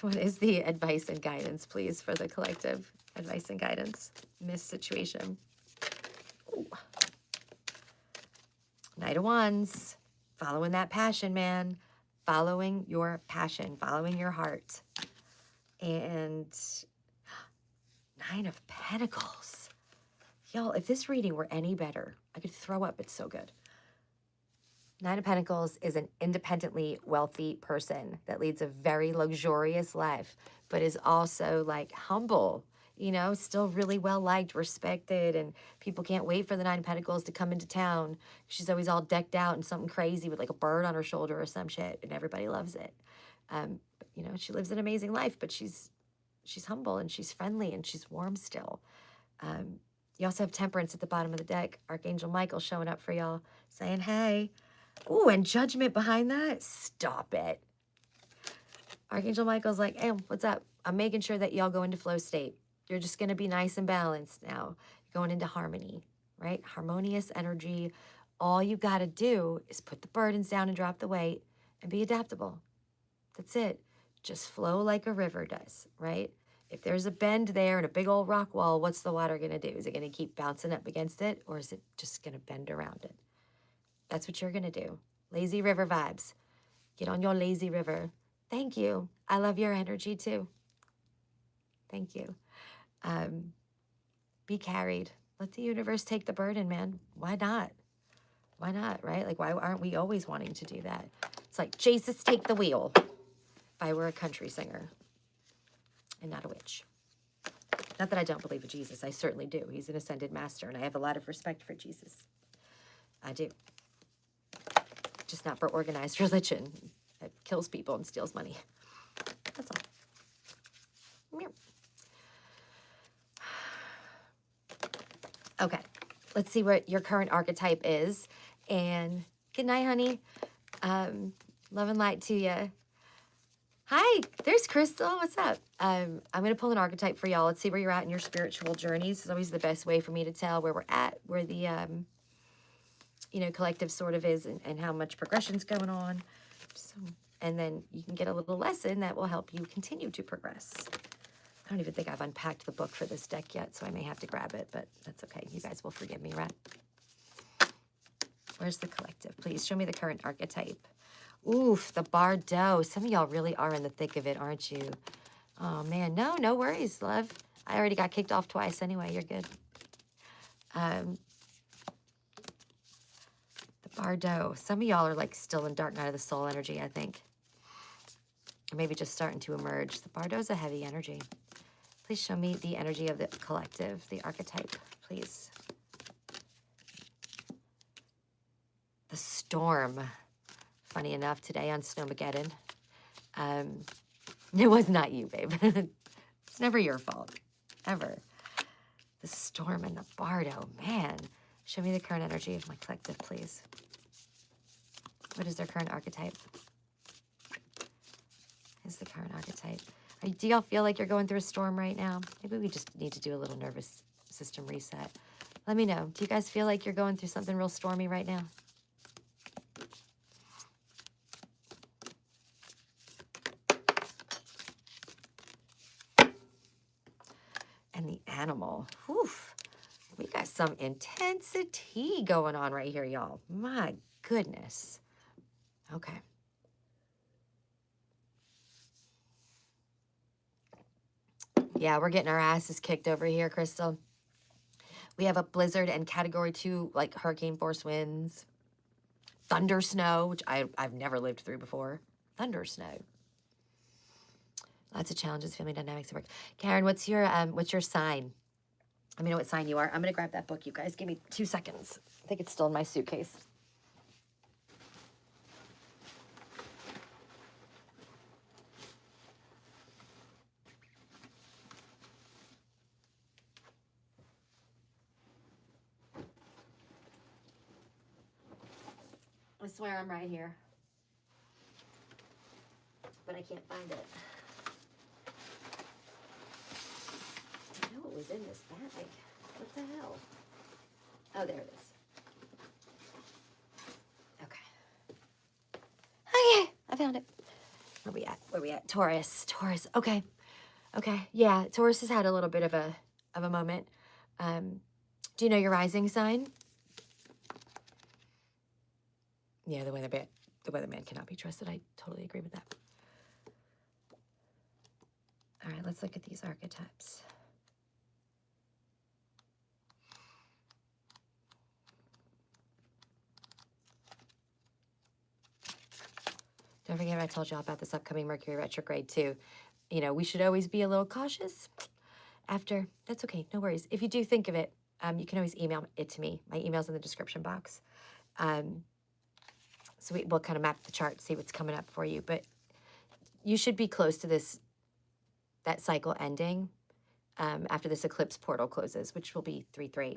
What is the advice and guidance, please, for the collective? Advice and guidance. Miss situation. Ooh. Knight of Wands. Following that passion, man. Following your passion. Following your heart. And Nine of Pentacles. Y'all, if this reading were any better, I could throw up. It's so good. Nine of Pentacles is an independently wealthy person that leads a very luxurious life, but is also like humble, you know, still really well liked, respected, and people can't wait for the Nine of Pentacles to come into town. She's always all decked out in something crazy with like a bird on her shoulder or some shit, and everybody loves it. But, you know, she lives an amazing life, but she's humble and she's friendly and she's warm still. You also have Temperance at the bottom of the deck. Archangel Michael showing up for y'all, saying, hey. Ooh, and Judgment behind that? Stop it. Archangel Michael's like, hey, what's up? I'm making sure that y'all go into flow state. You're just going to be nice and balanced now. You're going into harmony, right? Harmonious energy. All you got to do is put the burdens down and drop the weight and be adaptable. That's it. Just flow like a river does, right? If there's a bend there and a big old rock wall, what's the water going to do? Is it going to keep bouncing up against it, or is it just going to bend around it? That's what you're going to do. Lazy river vibes. Get on your lazy river. Thank you. I love your energy too. Thank you. Be carried. Let the universe take the burden, man. Why not? Why not, right? Like, why aren't we always wanting to do that? It's like, Jesus, take the wheel. If I were a country singer. and not a witch. Not that I don't believe in Jesus. I certainly do. He's an ascended master, and I have a lot of respect for Jesus. I do. Just not for organized religion. It kills people and steals money. That's all. Okay. Let's see what your current archetype is. And good night, honey. Love and light to you. Hi, there's Crystal. What's up? I'm going to pull an archetype for y'all. Let's see where you're at in your spiritual journeys. It's always the best way for me to tell where we're at, where the, you know, collective sort of is, and how much progression's going on. So, and then you can get a little lesson that will help you continue to progress. I don't even think I've unpacked the book for this deck yet, so I may have to grab it, but that's okay. You guys will forgive me, right? Where's the collective? Please show me the current archetype. Oof, the Bardo. Some of y'all really are in the thick of it, aren't you? Oh, man. No worries, love. I already got kicked off twice anyway. You're good. The Bardo. Some of y'all are like still in Dark Night of the Soul energy, I think. Or maybe just starting to emerge. The Bardo's a heavy energy. Please show me the energy of the collective, the archetype, please. The Storm. Funny enough, today on Snowmageddon. It was not you, babe. It's never your fault, ever. The Storm and the Bardo, man. Show me the current energy of my collective, please. What is their current archetype? Is the current archetype? Do y'all feel like you're going through a storm right now? Maybe we just need to do a little nervous system reset. Let me know. Do you guys feel like you're going through something real stormy right now? And the Animal. Whew. We got some intensity going on right here, y'all. My goodness. Okay. Yeah, we're getting our asses kicked over here, Crystal. We have a blizzard and category 2, like hurricane force winds. Thunder snow, which I've never lived through before. Thunder snow. Lots of challenges, family dynamics at work. Karen, what's your sign? Let me know what sign you are. I'm going to grab that book, you guys. Give me 2 seconds. I think it's still in my suitcase. I swear I'm right here. But I can't find it. I know it was in this bag. What the hell? Oh, there it is. Okay. Okay, I found it. Where we at? Where we at? Taurus. Taurus. Okay. Okay. Yeah, Taurus has had a little bit of a moment. Do you know your rising sign? Yeah, the weatherman cannot be trusted. I totally agree with that. All right, let's look at these archetypes. Don't forget I told y'all about this upcoming Mercury retrograde too. You know, we should always be a little cautious after. That's okay, no worries. If you do think of it, you can always email it to me. My email's in the description box. So we'll kind of map the chart, see what's coming up for you. But you should be close to that cycle ending after this eclipse portal closes, which will be 3/3.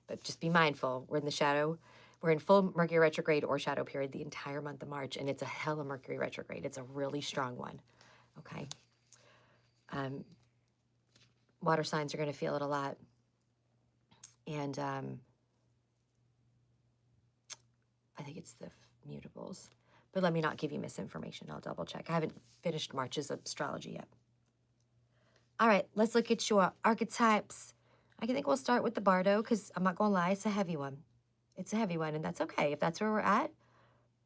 But just be mindful. We're in the shadow. We're in full Mercury retrograde or shadow period the entire month of March, and it's a hella Mercury retrograde. It's a really strong one, okay? Water signs are going to feel it a lot. And I think it's the mutables. But let me not give you misinformation. I'll double check. I haven't finished March's astrology yet. All right, let's look at your archetypes. I think we'll start with the Bardo because I'm not going to lie, it's a heavy one. It's a heavy one, and that's okay. If that's where we're at,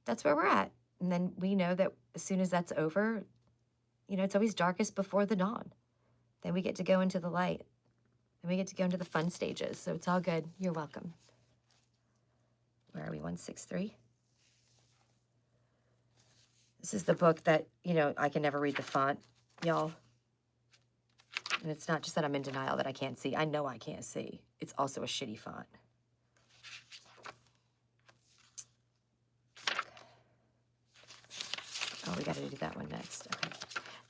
that's where we're at. And then we know that as soon as that's over, you know, it's always darkest before the dawn. Then we get to go into the light. Then we get to go into the fun stages. So it's all good. You're welcome. Where are we? 163? This is the book that, you know, I can never read the font, y'all. And it's not just that I'm in denial that I can't see. I know I can't see. It's also a shitty font. Oh, we got to do that one next. Okay.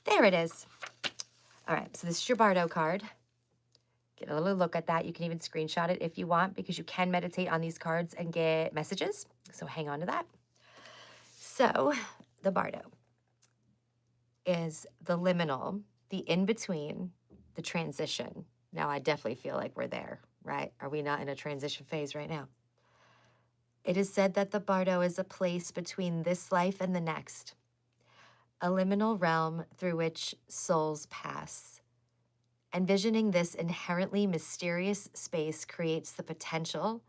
There it is. All right, so this is your Bardo card. Get a little look at that. You can even screenshot it if you want, because you can meditate on these cards and get messages. So hang on to that. So the Bardo is the liminal, the in-between, the transition. Now I definitely feel like we're there, right? Are we not in a transition phase right now? It is said that the Bardo is a place between this life and the next, a liminal realm through which souls pass. Envisioning this inherently mysterious space creates the potential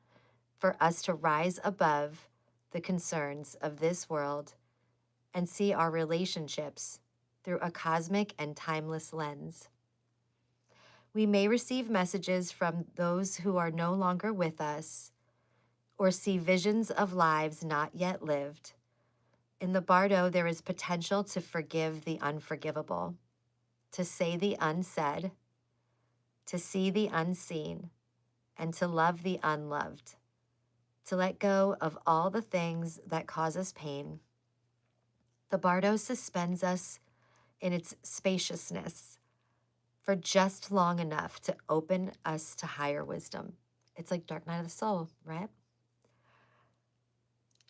for us to rise above the concerns of this world and see our relationships through a cosmic and timeless lens. We may receive messages from those who are no longer with us or see visions of lives not yet lived. In the Bardo, there is potential to forgive the unforgivable, to say the unsaid, to see the unseen, and to love the unloved, to let go of all the things that cause us pain. The Bardo suspends us in its spaciousness for just long enough to open us to higher wisdom. It's like Dark Night of the Soul, right?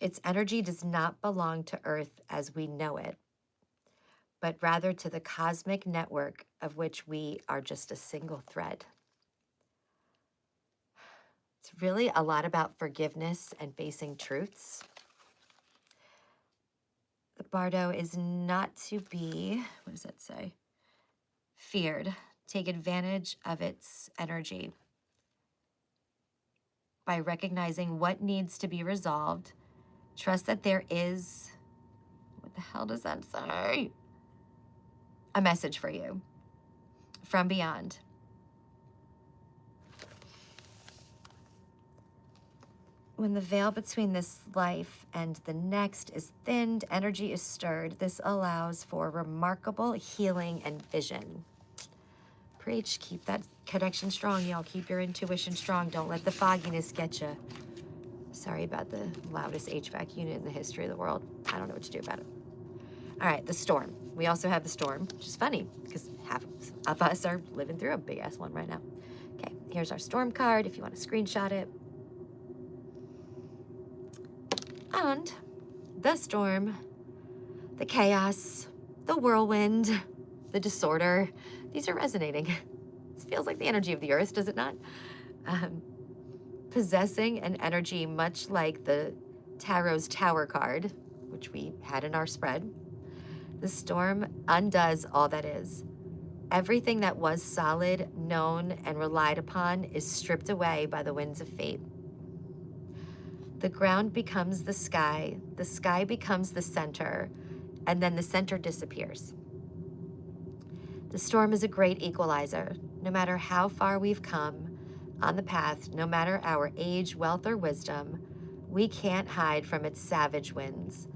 Its energy does not belong to Earth as we know it, but rather to the cosmic network of which we are just a single thread. It's really a lot about forgiveness and facing truths. The Bardo is not to be, what does that say? Feared. Take advantage of its energy by recognizing what needs to be resolved. Trust that there is, what the hell does that say? A message for you from beyond. When the veil between this life and the next is thinned, energy is stirred. This allows for remarkable healing and vision. Preach, keep that connection strong, y'all. Keep your intuition strong. Don't let the fogginess get you. Sorry about the loudest HVAC unit in the history of the world. I don't know what to do about it. All right, the storm. We also have the storm, which is funny because half of us are living through a big-ass one right now. Okay, here's our storm card if you want to screenshot it. And the storm, the chaos, the whirlwind, the disorder, these are resonating. It feels like the energy of the earth, does it not? Possessing an energy much like the Tarot's Tower card, which we had in our spread. The storm undoes all that is. Everything that was solid, known, and relied upon is stripped away by the winds of fate. The ground becomes the sky becomes the center, and then the center disappears. The storm is a great equalizer. No matter how far we've come on the path, no matter our age, wealth, or wisdom, we can't hide from its savage winds.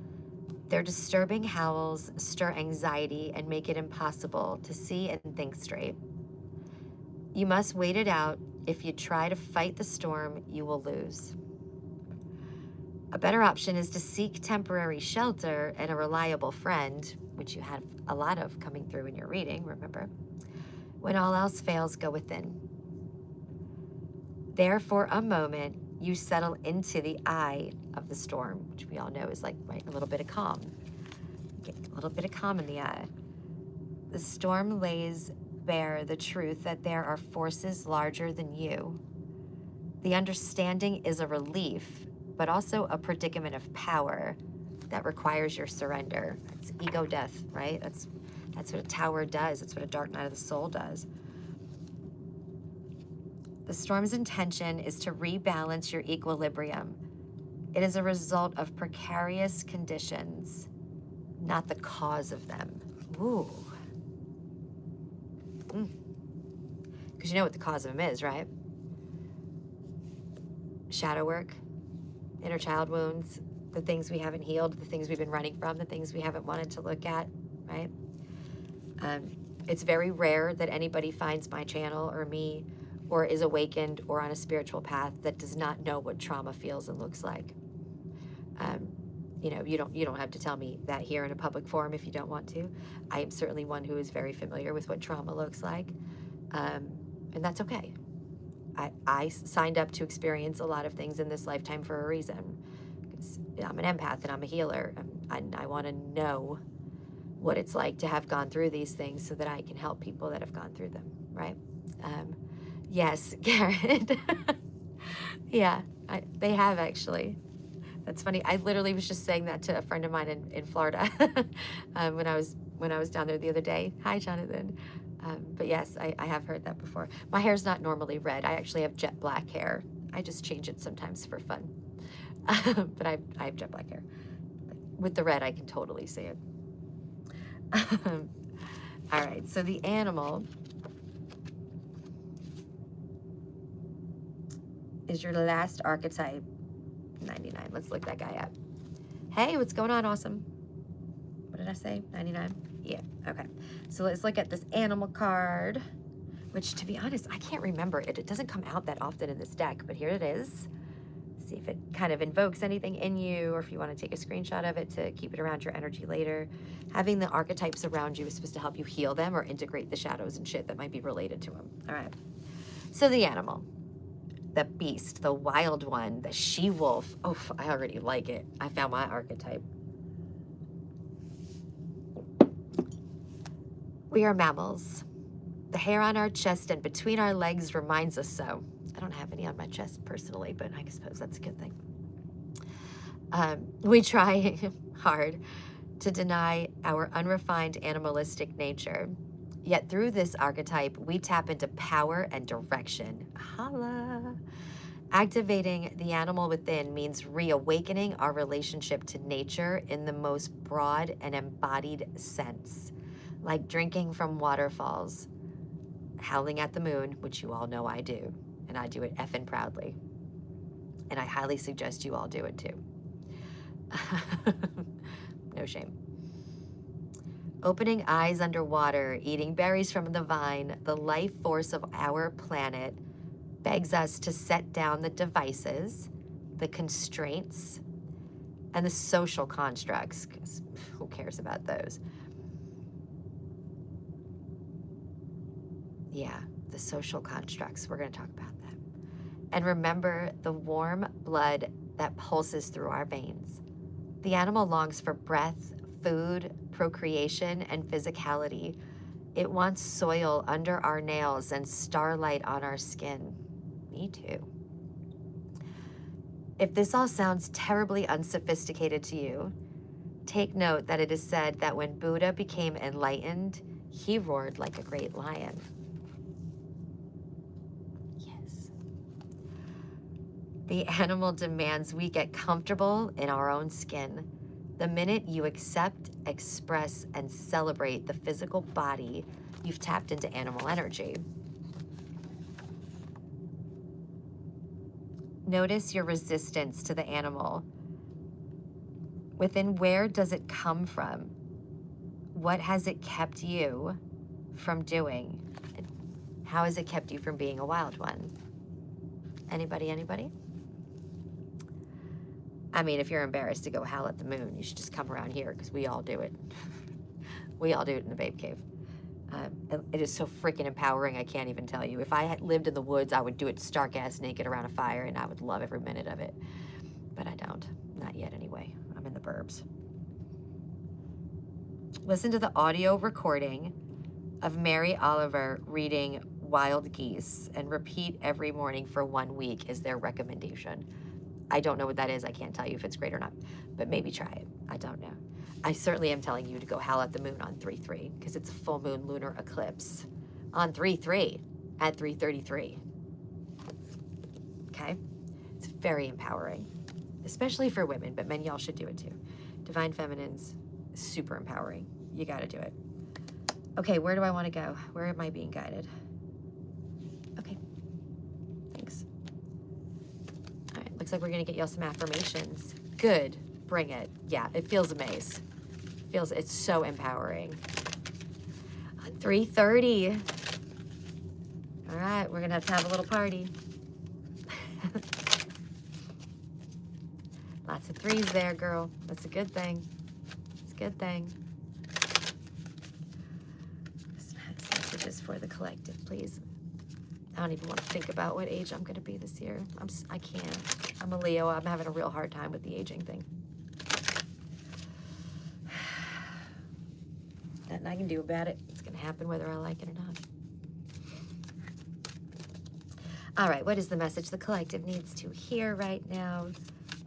Their disturbing howls stir anxiety and make it impossible to see and think straight. You must wait it out. If you try to fight the storm, you will lose. A better option is to seek temporary shelter and a reliable friend, which you have a lot of coming through in your reading, remember? When all else fails, go within. There, for a moment, you settle into the eye of the storm, which we all know is like, right, a little bit of calm. Get a little bit of calm in the eye. The storm lays bare the truth that there are forces larger than you. The understanding is a relief, but also a predicament of power that requires your surrender. It's ego death, right? That's what a tower does. That's what a dark night of the soul does. The storm's intention is to rebalance your equilibrium. It is a result of precarious conditions, not the cause of them. Ooh. Because you know what the cause of them is, right? Shadow work, inner child wounds, the things we haven't healed, the things we've been running from, the things we haven't wanted to look at, right? It's very rare that anybody finds my channel or me or is awakened or on a spiritual path that does not know what trauma feels and looks like. You know, you don't have to tell me that here in a public forum if you don't want to. I am certainly one who is very familiar with what trauma looks like, and that's okay. I signed up to experience a lot of things in this lifetime for a reason. I'm an empath and I'm a healer, and I want to know what it's like to have gone through these things so that I can help people that have gone through them, right? Yes, Garrett. Yeah, they have actually. That's funny. I literally was just saying that to a friend of mine in Florida when I was down there the other day. Hi, Jonathan. But yes, I have heard that before. My hair's not normally red. I actually have jet black hair. I just change it sometimes for fun. But I have jet black hair. With the red, I can totally see it. All right, so the animal is your last archetype, 99. Let's look that guy up. Hey, what's going on, awesome? What did I say, 99? Yeah, okay. So let's look at this animal card, which, to be honest, I can't remember it. It doesn't come out that often in this deck, but here it is. See if it kind of invokes anything in you, or if you want to take a screenshot of it to keep it around your energy later. Having the archetypes around you is supposed to help you heal them or integrate the shadows and shit that might be related to them. All right. So the animal, the beast, the wild one, the she-wolf. Oh, I already like it. I found my archetype. We are mammals. The hair on our chest and between our legs reminds us so. I don't have any on my chest personally, but I suppose that's a good thing. We try hard to deny our unrefined animalistic nature. Yet through this archetype, we tap into power and direction. Holla! Activating the animal within means reawakening our relationship to nature in the most broad and embodied sense, like drinking from waterfalls, howling at the moon, which you all know I do. And I do it effing proudly. And I highly suggest you all do it too. No shame. Opening eyes underwater, eating berries from the vine, the life force of our planet begs us to set down the devices, the constraints, and the social constructs, because who cares about those? Yeah, the social constructs. We're going to talk about that. And remember the warm blood that pulses through our veins. The animal longs for breath, food, procreation, and physicality. It wants soil under our nails and starlight on our skin. Me too. If this all sounds terribly unsophisticated to you, take note that it is said that when Buddha became enlightened, he roared like a great lion. The animal demands we get comfortable in our own skin. The minute you accept, express, and celebrate the physical body, you've tapped into animal energy. Notice your resistance to the animal. Within, where does it come from? What has it kept you from doing? How has it kept you from being a wild one? Anybody, anybody? I mean, if you're embarrassed to go howl at the moon, you should just come around here, because we all do it. We all do it in the Babe Cave. It is so freaking empowering, I can't even tell you. If I had lived in the woods, I would do it stark-ass naked around a fire, and I would love every minute of it. But I don't. Not yet, anyway. I'm in the burbs. Listen to the audio recording of Mary Oliver reading Wild Geese, and repeat every morning for 1 week is their recommendation. I don't know what that is. I can't tell you if it's great or not, but maybe try it. I don't know. I certainly am telling you to go howl at the moon on 3/3, because it's a full moon lunar eclipse on 3/3 at 3:33. Okay? It's very empowering, especially for women, but men, y'all should do it too. Divine Feminines, super empowering. You got to do it. Okay, where do I want to go? Where am I being guided? Okay, thanks. All right, looks like we're going to get y'all some affirmations. Good, bring it. Yeah, it feels amazing. It's so empowering. 3:30. All right, we're going to have a little party. Lots of threes there, girl. That's a good thing. It's a good thing. Messages for the collective, please. I don't even want to think about what age I'm going to be this year. I can't. I'm a Leo. I'm having a real hard time with the aging thing. Nothing I can do about it. It's going to happen whether I like it or not. All right, what is the message the collective needs to hear right now?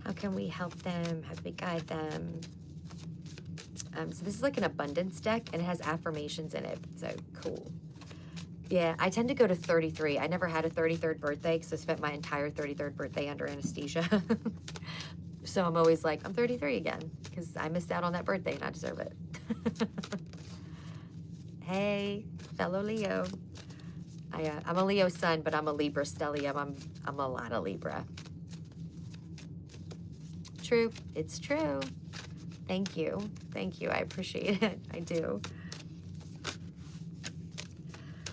How can we help them? How can we guide them? So this is like an abundance deck, and it has affirmations in it. So cool. Yeah, I tend to go to 33. I never had a 33rd birthday because I spent my entire 33rd birthday under anesthesia. So I'm always like, I'm 33 again because I missed out on that birthday and I deserve it. Hey, fellow Leo. I'm a Leo sun, but I'm a Libra stellium. I'm a lot of Libra. True. It's true. Thank you. Thank you. I appreciate it. I do.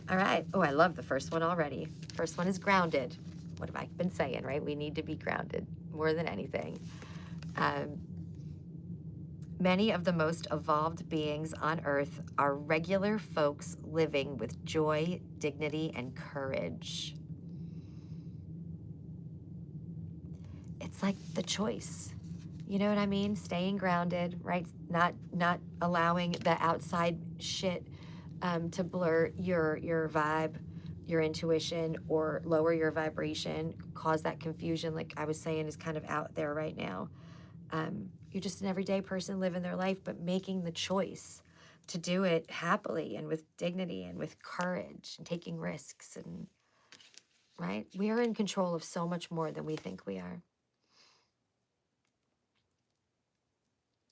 All right. Oh, I love the first one already. First one is grounded. What have I been saying, right? We need to be grounded more than anything. Many of the most evolved beings on Earth are regular folks living with joy, dignity, and courage. It's like the choice. You know what I mean? Staying grounded, right? Not allowing the outside shit to blur your vibe, your intuition, or lower your vibration, cause that confusion, like I was saying, is kind of out there right now. You're just an everyday person living their life, but making the choice to do it happily and with dignity and with courage and taking risks. And right, we are in control of so much more than we think we are.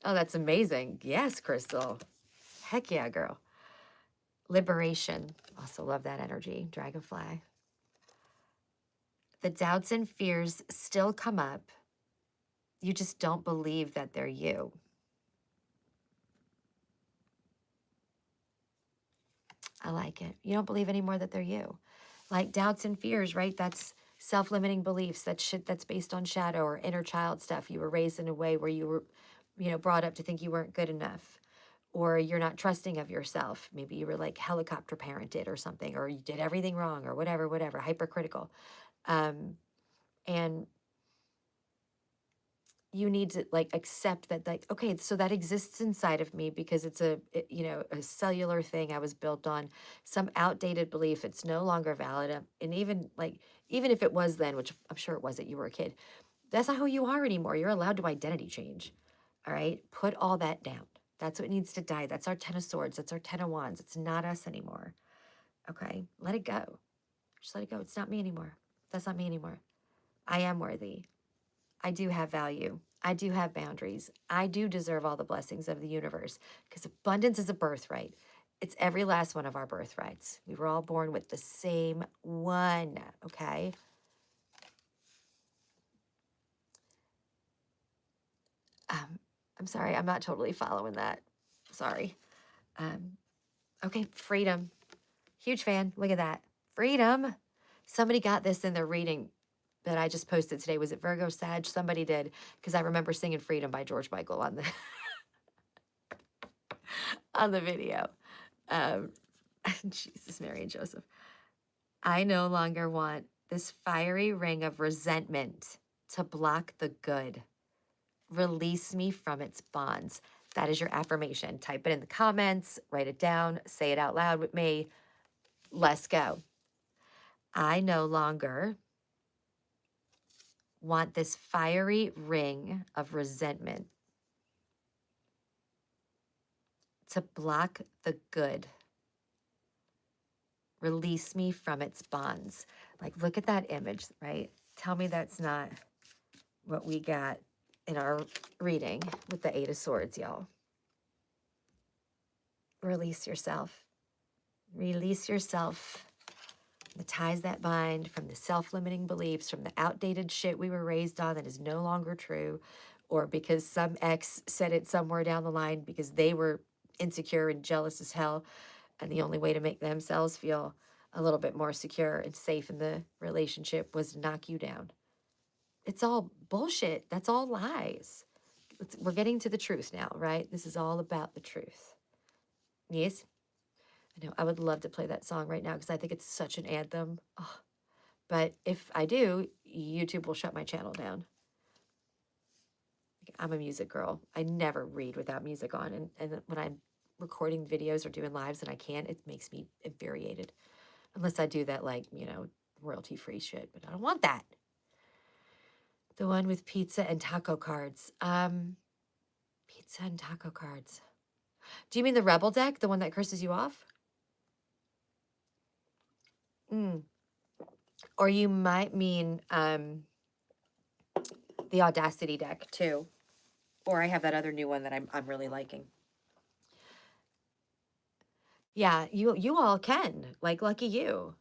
Oh, that's amazing. Yes, Crystal. Heck yeah, girl. Liberation. Also love that energy. Dragonfly. The doubts and fears still come up. You just don't believe that they're you. I like it. You don't believe anymore that they're you. Like doubts and fears, right? That's self-limiting beliefs. That's shit that's based on shadow or inner child stuff. You were raised in a way where you were, brought up to think you weren't good enough, or you're not trusting of yourself. Maybe you were like helicopter parented or something, or you did everything wrong or whatever, hypercritical. And you need to like accept that, like, okay, so that exists inside of me because it's a cellular thing I was built on, some outdated belief. It's no longer valid. And even if it was then, which I'm sure it was that you were a kid, that's not who you are anymore. You're allowed to identity change. All right. Put all that down. That's what needs to die. That's our 10 of swords. That's our 10 of wands. It's not us anymore. Okay. Let it go. Just let it go. It's not me anymore. That's not me anymore. I am worthy. I do have value. I do have boundaries. I do deserve all the blessings of the universe because abundance is a birthright. It's every last one of our birthrights. We were all born with the same one, okay? I'm sorry, I'm not totally following that. Sorry. Okay, freedom. Huge fan. Look at that. Freedom. Somebody got this in their reading that I just posted today. Was it Virgo Sag? Somebody did, because I remember singing Freedom by George Michael on the on the video. Jesus, Mary and Joseph. I no longer want this fiery ring of resentment to block the good. Release me from its bonds. That is your affirmation. Type it in the comments, write it down, say it out loud with me. Let's go. I no longer want this fiery ring of resentment to block the good. Release me from its bonds. Like, look at that image, right? Tell me that's not what we got in our reading with the 8 of Swords, y'all. Release yourself. Release yourself. The ties that bind, from the self-limiting beliefs, from the outdated shit we were raised on that is no longer true, or because some ex said it somewhere down the line because they were insecure and jealous as hell. And the only way to make themselves feel a little bit more secure and safe in the relationship was to knock you down. It's all bullshit. That's all lies. We're getting to the truth now, right? This is all about the truth. Yes? I know. I would love to play that song right now because I think it's such an anthem. Oh, but if I do, YouTube will shut my channel down. I'm a music girl. I never read without music on. And when I'm recording videos or doing lives and I can't, it makes me infuriated. Unless I do that, like, you know, royalty-free shit. But I don't want that. The one with pizza and taco cards. Pizza and taco cards. Do you mean the Rebel deck? The one that curses you off? Or you might mean the Audacity deck, too. Or I have that other new one that I'm really liking. Yeah, you all can. Like, lucky you.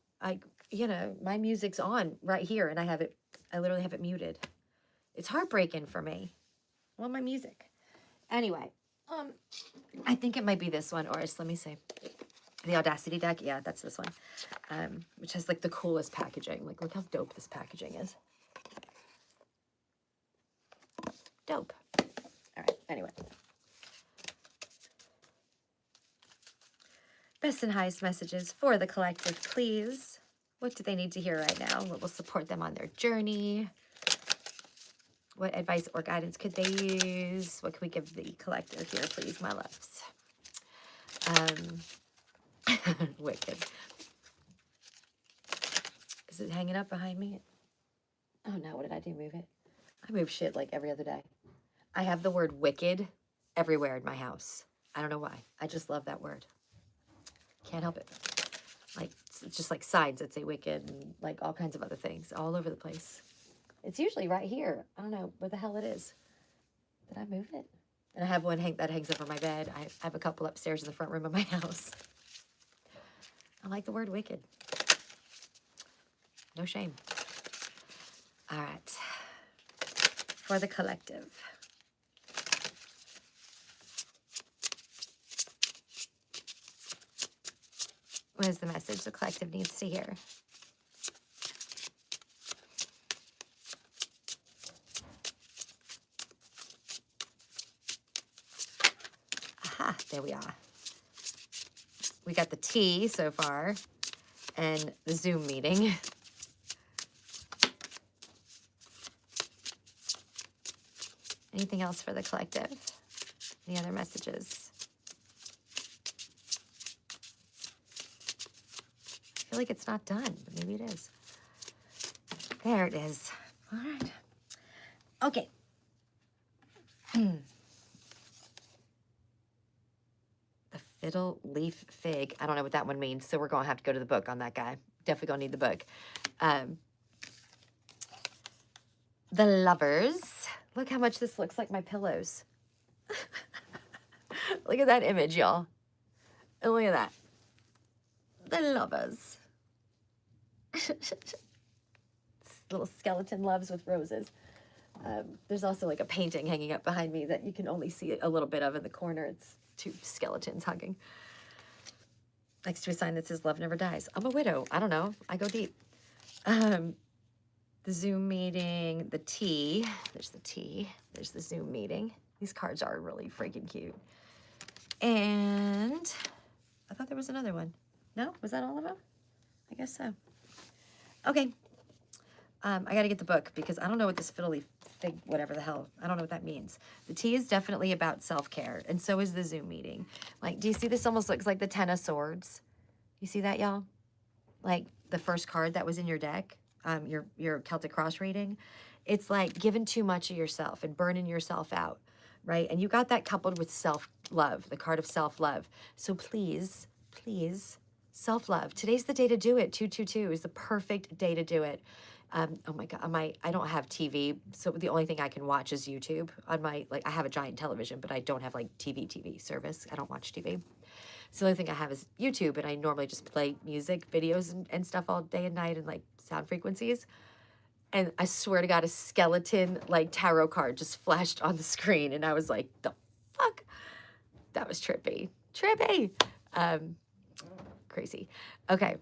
You know, my music's on right here, and I literally have it muted. It's heartbreaking for me. I want my music. Anyway, I think it might be this one, or let me see. The Audacity deck, yeah, that's this one. Which has, like, the coolest packaging. Like, look how dope this packaging is. Dope. All right, anyway. Best and highest messages for the collective, please. What do they need to hear right now? What will support them on their journey? What advice or guidance could they use? What can we give the collective here, please, my loves? Wicked. Is it hanging up behind me? Oh, no. What did I do? Move it? I move shit like every other day. I have the word wicked everywhere in my house. I don't know why. I just love that word. Can't help it. Like, it's just like signs that say wicked and like all kinds of other things all over the place. It's usually right here. I don't know where the hell it is. Did I move it? And I have one that hangs over my bed. I have a couple upstairs in the front room of my house. I like the word wicked. No shame. All right. For the collective. What is the message the collective needs to hear? Aha, there we are. We got the T so far and the Zoom meeting. Anything else for the collective? Any other messages? I feel like it's not done, but maybe it is. There it is. All right. Okay. The fiddle leaf fig. I don't know what that one means, so we're going to have to go to the book on that guy. Definitely going to need the book. The lovers. Look how much this looks like my pillows. Look at that image, y'all. And look at that. The lovers. Little skeleton loves with roses. There's also like a painting hanging up behind me that you can only see a little bit of in the corner. It's two skeletons hugging. Next to a sign that says love never dies. I'm a widow. I don't know. I go deep. The Zoom meeting, the T. There's the T. There's the Zoom meeting. These cards are really freaking cute. And I thought there was another one. No? Was that all of them? I guess so. Okay. I got to get the book because I don't know what this fiddly fig, whatever the hell, I don't know what that means. The T is definitely about self-care, and so is the Zoom meeting. Like, do you see this almost looks like the Ten of Swords? You see that, y'all? Like the first card that was in your deck, your Celtic cross reading. It's like giving too much of yourself and burning yourself out, right? And you got that coupled with self-love, the card of self-love. So please, please, self-love. Today's the day to do it. 222 is the perfect day to do it. Oh my God, I don't have TV, so the only thing I can watch is YouTube on my, like, I have a giant television, but I don't have like TV service. I don't watch TV. So the only thing I have is YouTube, and I normally just play music, videos, and stuff all day and night, and like sound frequencies. And I swear to God, a skeleton like tarot card just flashed on the screen, and I was like, the fuck? That was trippy. Trippy. Crazy. Okay.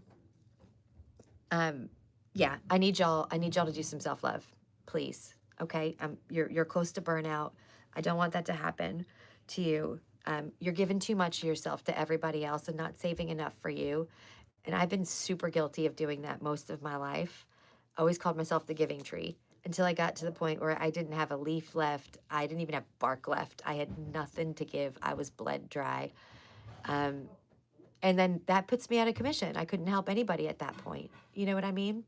Yeah, I need y'all to do some self-love, please. Okay? You're close to burnout. I don't want that to happen to you. You're giving too much of yourself to everybody else and not saving enough for you. And I've been super guilty of doing that most of my life. I always called myself the giving tree until I got to the point where I didn't have a leaf left. I didn't even have bark left. I had nothing to give. I was bled dry. And then that puts me out of commission. I couldn't help anybody at that point. You know what I mean?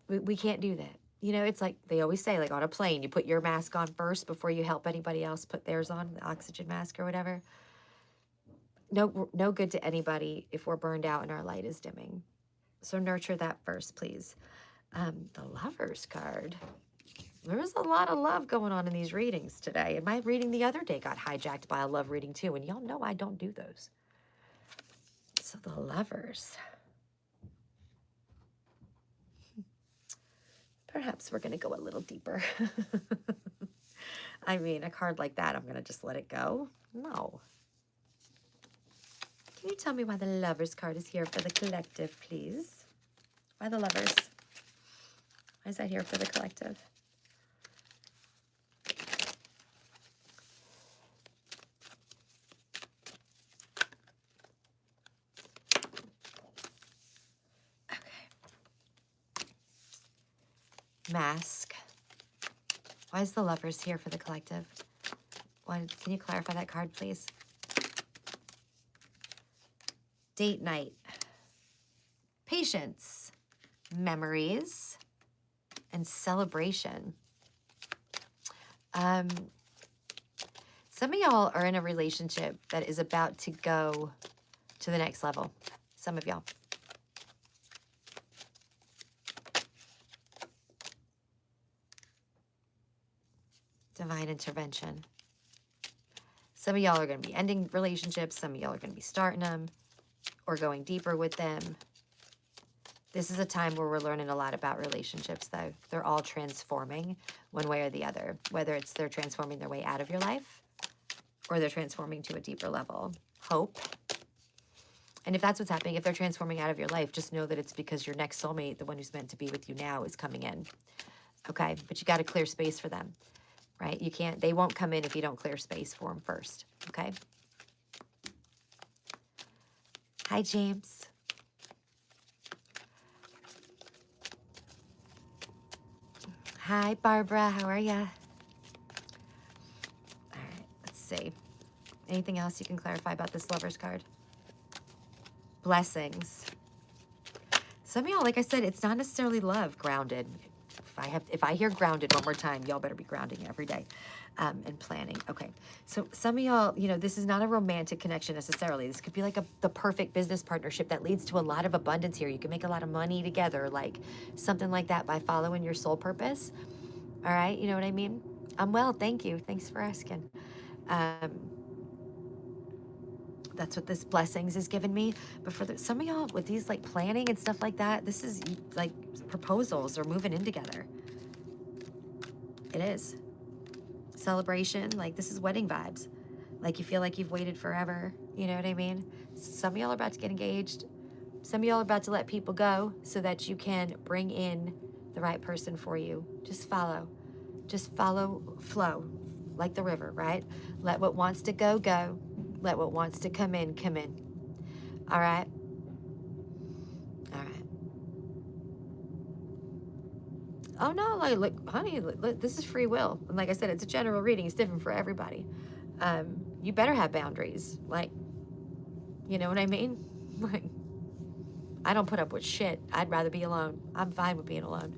We can't do that. You know, it's like they always say, like on a plane, you put your mask on first before you help anybody else put theirs on, the oxygen mask or whatever. No good to anybody if we're burned out and our light is dimming. So nurture that first, please. The Lover's card. There's a lot of love going on in these readings today. And my reading the other day got hijacked by a love reading too. And y'all know I don't do those. So the Lovers. Perhaps we're going to go a little deeper. I mean, a card like that, I'm going to just let it go? No. Can you tell me why the Lovers card is here for the collective, please? Why the Lovers? Why is that here for the collective? Mask. Why is the Lovers here for the collective? Can you clarify that card, please? Date night. Patience. Memories. And celebration. Some of y'all are in a relationship that is about to go to the next level. Some of y'all. Divine intervention. Some of y'all are going to be ending relationships. Some of y'all are going to be starting them or going deeper with them. This is a time where we're learning a lot about relationships, though. They're all transforming one way or the other, whether it's they're transforming their way out of your life or they're transforming to a deeper level. Hope. And if that's what's happening, if they're transforming out of your life, just know that it's because your next soulmate, the one who's meant to be with you now, is coming in. Okay? But you got to clear space for them. Right? You can't, they won't come in if you don't clear space for them first. Okay? Hi, James. Hi, Barbara. How are ya? All right, let's see. Anything else you can clarify about this Lover's card? Blessings. Some of y'all, like I said, it's not necessarily love, grounded. If I hear grounded one more time, y'all better be grounding every day and planning. Okay, so some of y'all, you know, this is not a romantic connection necessarily. This could be like the perfect business partnership that leads to a lot of abundance here. You can make a lot of money together, like something like that by following your soul purpose. All right, you know what I mean? I'm well, thank you. Thanks for asking. That's what this blessings is giving me. But for some of y'all with these like planning and stuff like that, this is like proposals or moving in together. It is. Celebration, like this is wedding vibes. Like you feel like you've waited forever. You know what I mean? Some of y'all are about to get engaged. Some of y'all are about to let people go so that you can bring in the right person for you. Just follow. Just follow flow like the river, right? Let what wants to go, go. Let what wants to come in, come in. All right? All right. Oh, no, like, look, honey, look, this is free will. And like I said, it's a general reading. It's different for everybody. You better have boundaries. Like, you know what I mean? Like, I don't put up with shit. I'd rather be alone. I'm fine with being alone.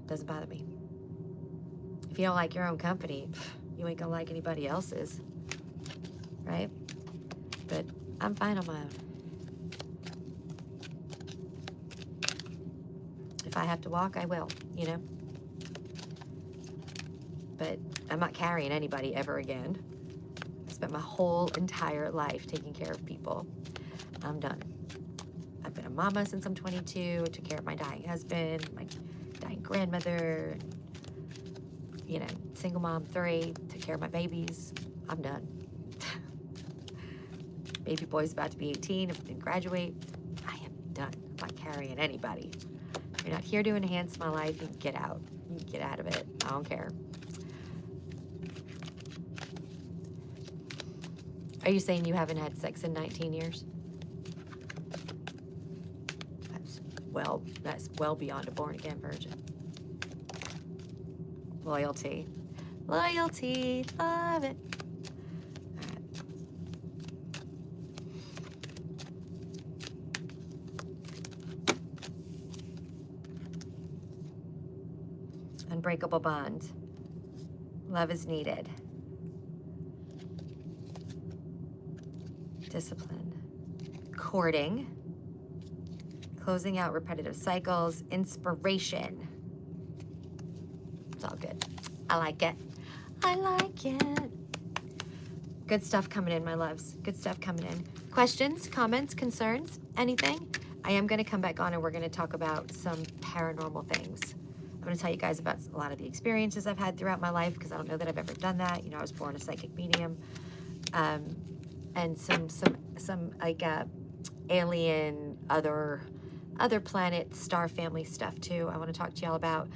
Doesn't bother me. If you don't like your own company, you ain't gonna like anybody else's, right? But I'm fine on my own. If I have to walk, I will, you know? But I'm not carrying anybody ever again. I spent my whole entire life taking care of people. I'm done. I've been a mama since I'm 22. I took care of my dying husband, my dying grandmother, you know, single mom 3, took care of my babies. I'm done. Baby boy's about to be 18 and graduate. I am done. I'm not carrying anybody. If you're not here to enhance my life, you can get out. You can get out of it. I don't care. Are you saying you haven't had sex in 19 years? That's well beyond a born-again virgin. Loyalty. Loyalty. Love it. All right. Unbreakable bond. Love is needed. Discipline. Courting. Closing out repetitive cycles. Inspiration. It's all good. I like it. I like it. Good stuff coming in, my loves. Good stuff coming in. Questions, comments, concerns, anything? I am going to come back on and we're going to talk about some paranormal things. I'm going to tell you guys about a lot of the experiences I've had throughout my life because I don't know that I've ever done that. You know, I was born a psychic medium. And some like alien, other planet, star family stuff too. I want to talk to y'all about.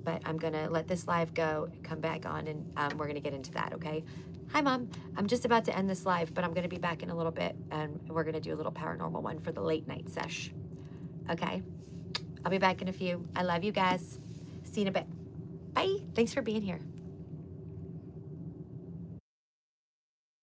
But I'm going to let this live go, come back on, and we're going to get into that, okay? Hi, Mom. I'm just about to end this live, but I'm going to be back in a little bit, and we're going to do a little paranormal one for the late night sesh, okay? I'll be back in a few. I love you guys. See you in a bit. Bye. Thanks for being here.